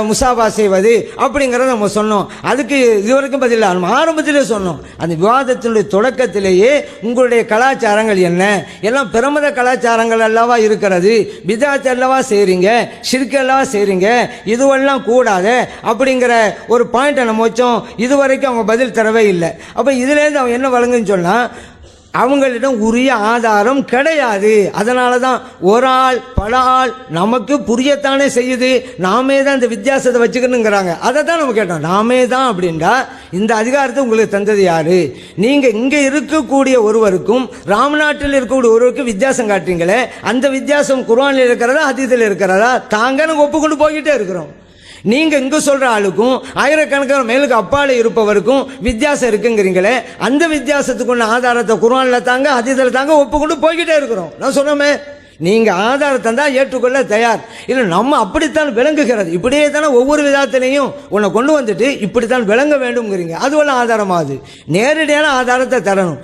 [SPEAKER 2] முசாபா செய்வது அப்படிங்கிறத நம்ம சொன்னோம். அதுக்கு இதுவரைக்கும் பதில் ஆரம்பத்திலே சொன்னோம். அந்த விவாதத்தினுடைய தொடக்கத்திலேயே உங்களுடைய கலாச்சாரங்கள் என்ன? எல்லாம் பிரமத கலாச்சாரங்கள் அல்லவா இருக்கிறது, பிதாத் அல்லவா செய்றீங்க, ஷிர்க் அல்லவா செய்றீங்க, இதுவெல்லாம் கூடாது அப்படிங்கிற ஒரு பாயிண்டை நம்ம வச்சோம். இதுவரைக்கும் அவங்க பதில் தரவே இல்லை. அப்போ இதுலேருந்து அவங்க என்ன வழங்குன்னு சொன்னால் அவங்களிடம் உரிய ஆதாரம் கிடையாது. அதனால தான் ஒரு ஆள் பல ஆள் நமக்கு புரியத்தானே செய்யுது, நாமே தான் இந்த வித்தியாசத்தை வச்சுக்கணுங்கிறாங்க. அதை தான் நம்ம கேட்டோம். நாமே தான் அப்படின்டா இந்த அதிகாரத்தை உங்களுக்கு தந்தது யாரு? நீங்கள் இங்கே இருக்கக்கூடிய ஒருவருக்கும் ராம்நாட்டில் இருக்கக்கூடிய ஒருவருக்கும் வித்தியாசம் காட்டுறீங்களே, அந்த வித்தியாசம் குர்ஆனில் இருக்கிறதா ஹதீஸில் இருக்கிறதா? தாங்க நாங்கள் ஒப்புக்கொண்டு போய்கிட்டே இருக்கிறோம். நீங்க இங்க சொல்ற ஆளுக்கும் ஆயிரக்கணக்கான மேலுக்கு அப்பால இருப்பவருக்கும் வித்தியாசம் இருக்குங்கிறீங்களே, அந்த வித்தியாசத்துக்குள்ள ஆதாரத்தை குர்ஆன்ல தாங்க ஹதீஸ்ல தாங்க ஒப்புக்கொண்டு போய்கிட்டே இருக்கிறோம். நான் சொன்னோமே, நீங்க ஆதாரத்தை தான் ஏற்றுக்கொள்ள தயார் இல்லை. நம்ம அப்படித்தான் விளங்குகிறது. இப்படியே தானே ஒவ்வொரு விதத்திலையும் உன்னை கொண்டு வந்துட்டு இப்படித்தான் விளங்க வேண்டும்ங்கிறீங்க. அதுவெல்லாம் ஆதாரமாகுது. நேரடியான ஆதாரத்தை தரணும்.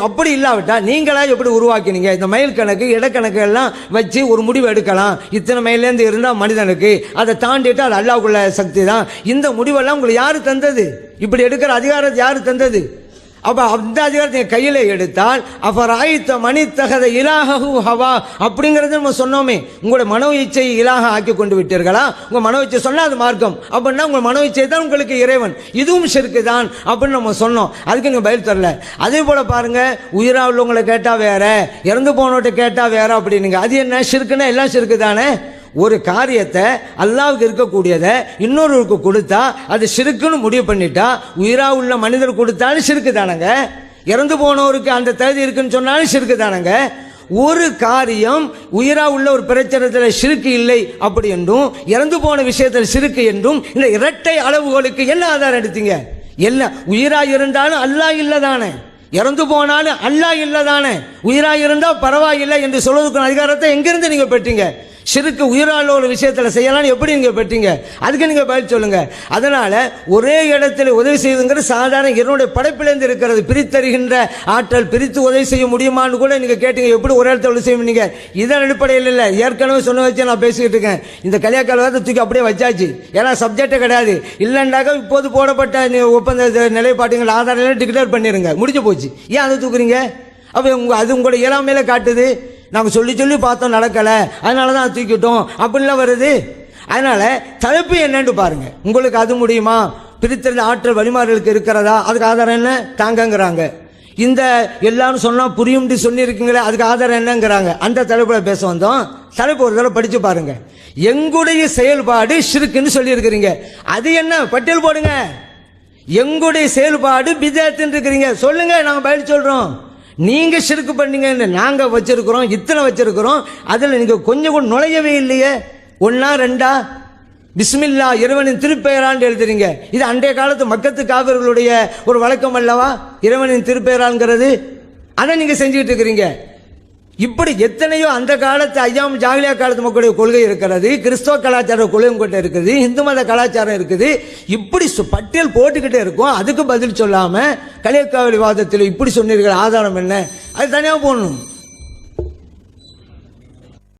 [SPEAKER 2] அப்படி இல்லாவிட்டால் நீங்களா எப்படி உருவாக்கினீங்க? இந்த மைல் கணக்கு இடக்கணக்கு எல்லாம் வச்சு ஒரு முடிவு எடுக்கலாம். இத்தனை மைலேருந்து இருந்தால் மனிதனுக்கு, அதை தாண்டிட்டு அது அல்லாஹ்வுக்குள்ள சக்தி தான். இந்த முடிவெல்லாம் உங்களுக்கு யாரு தந்தது? இப்படி எடுக்கிற அதிகாரத்தை யாரு தந்தது? அப்ப அந்த அதிகாரத்தை கையில எடுத்தால் அஃபராயித்த மனித்தகத இலாஹு ஹவா அப்படிங்கறத நம்ம சொன்னோமே. உங்களோட மனோ இச்சை இலாக ஆக்கி கொண்டு விட்டீர்களா? உங்க மனோ இச்சை சொன்னா அது மார்க்கம் அப்படின்னா உங்க மனோ இச்சை தான் உங்களுக்கு இறைவன், இதுவும் ஷிர்க்கு தான் அப்படின்னு நம்ம சொன்னோம். அதுக்கு நீங்க பதில் தரல. அதே போல பாருங்க, உயிரா உள்ளவங்களை கேட்டா வேற, இறந்து போனவட்ட கேட்டா வேற அப்படின்னுங்க. அது என்ன ஷிர்க்குன்னா? எல்லாம் ஷிர்க்கு தானே. ஒரு காரியத்தை அல்லாஹ்வுக்கு இருக்கக்கூடியதை இன்னொருவருக்கு கொடுத்தா அது ஷிர்க்குன்னு முடிவு பண்ணிட்டா, உயிரா உள்ள மனிதர் கொடுத்தாலும் ஷிர்க்கு தானங்க. இறந்து போனவருக்கு அந்த தகுதி இருக்குன்னு சொன்னாலும் ஷிர்க்கு தானங்க. ஒரு காரியம் உயிரா உள்ள ஒரு பிரச்சனத்தில் ஷிர்க்கு இல்லை அப்படி என்றும், இறந்து போன விஷயத்தில் ஷிர்க்கு என்றும் இந்த இரட்டை அளவுகளுக்கு என்ன ஆதாரம் எடுத்தீங்க? எல்லாம் உயிரா இருந்தாலும் அல்லாஹ் இல்லதானே, இறந்து போனாலும் அல்லாஹ் இல்லதானே. உயிரா இருந்தா பரவாயில்லை என்று சொல்வதற்கு அதிகாரத்தை எங்கிருந்து நீங்க பெற்றீங்க? ஷிர்க்கு உயிராள ஒரு விஷயத்தில் செய்யலாம்னு எப்படி நீங்கள் பெற்றீங்க? அதுக்கு நீங்கள் பதில் சொல்லுங்க. அதனால ஒரே இடத்துல உதவி செய்யுங்கிற சாதாரண என்னுடைய படைப்பிலேருந்து இருக்கிறது. பிரித்தறிகின்ற ஆற்றல், பிரித்து உதவி செய்ய முடியுமான்னு கூட நீங்கள் கேட்டீங்க. எப்படி ஒரு இடத்துல உதவி செய்ய முடியுங்க? இதன் அடிப்படையில் இல்லை, ஏற்கனவே சொன்ன வச்சு நான் பேசிக்கிட்டு இருக்கேன். இந்த கலியாக்காலத்தை தூக்கி அப்படியே வச்சாச்சு. ஏன்னா சப்ஜெக்டே கிடையாது. இல்லைண்டாக்க இப்போது போடப்பட்ட ஒப்பந்த நிலைப்பாட்டுங்கள் ஆதாரம் டிக்ளேர் பண்ணிடுங்க, முடிஞ்சு போச்சு. ஏன் அதை தூக்குறீங்க? அப்போ அது உங்களோட இயலாமையில காட்டுது. நாங்கள் சொல்லி சொல்லி பார்த்தோம், நடக்கலை, அதனால தான் தூக்கிட்டோம் அப்படின்லாம் வருது. அதனால தலைப்பு என்னன்னு பாருங்க. உங்களுக்கு அது முடியுமா? பிரித்தறிந்த ஆற்றல் வழிமாறுகளுக்கு இருக்கிறதா? அதுக்கு ஆதாரம் என்ன? தாங்கங்கிறாங்க. இந்த எல்லாரும் சொன்னா புரியும்னு சொல்லியிருக்கீங்களே, அதுக்கு ஆதாரம் என்னங்கிறாங்க. அந்த தலைப்புல பேச வந்தோம். தலைப்பு ஒரு தடவை படிச்சு பாருங்க. எங்களுடைய செயல்பாடு ஷிர்க்குன்னு சொல்லி இருக்கிறீங்க, அது என்ன பட்டியல் போடுங்க. எங்களுடைய செயல்பாடு பிதஅத்துன்னு இருக்கிறீங்க, சொல்லுங்க, நாங்க பதில் சொல்றோம். நீங்க ஷிர்க் பண்ணீங்க, நாங்க வச்சிருக்கிறோம், இத்தனை வச்சிருக்கிறோம், அதுல நீங்க கொஞ்சம் கூட நுழையவே இல்லையே. ஒன்னா ரெண்டா பிஸ்மில்லா இறைவனின் திருப்பெயரான்னு எழுதுறீங்க. இது அன்றைய காலத்து மக்கத்து காவிர்களுடைய ஒரு வழக்கம் அல்லவா, இறைவனின் திருப்பெயராங்கிறது. அதை நீங்க செஞ்சுக்கிட்டு இருக்கிறீங்க. இப்படி எத்தனையோ அந்த காலத்து ஐயாம் ஜாகிலியா காலத்து மக்களுடைய கொள்கை இருக்கிறது, கிறிஸ்தவ கலாச்சார கொள்கை கொண்ட இருக்குது, இந்து மத கலாச்சாரம் இருக்குது. இப்படி பட்டியல் போட்டுக்கிட்டே இருக்கும். அதுக்கு பதில் சொல்லாம களியக்காவலி வாதத்தில் இப்படி சொன்னீர்கள், ஆதாரம் என்ன, அது தனியாக போடணும்.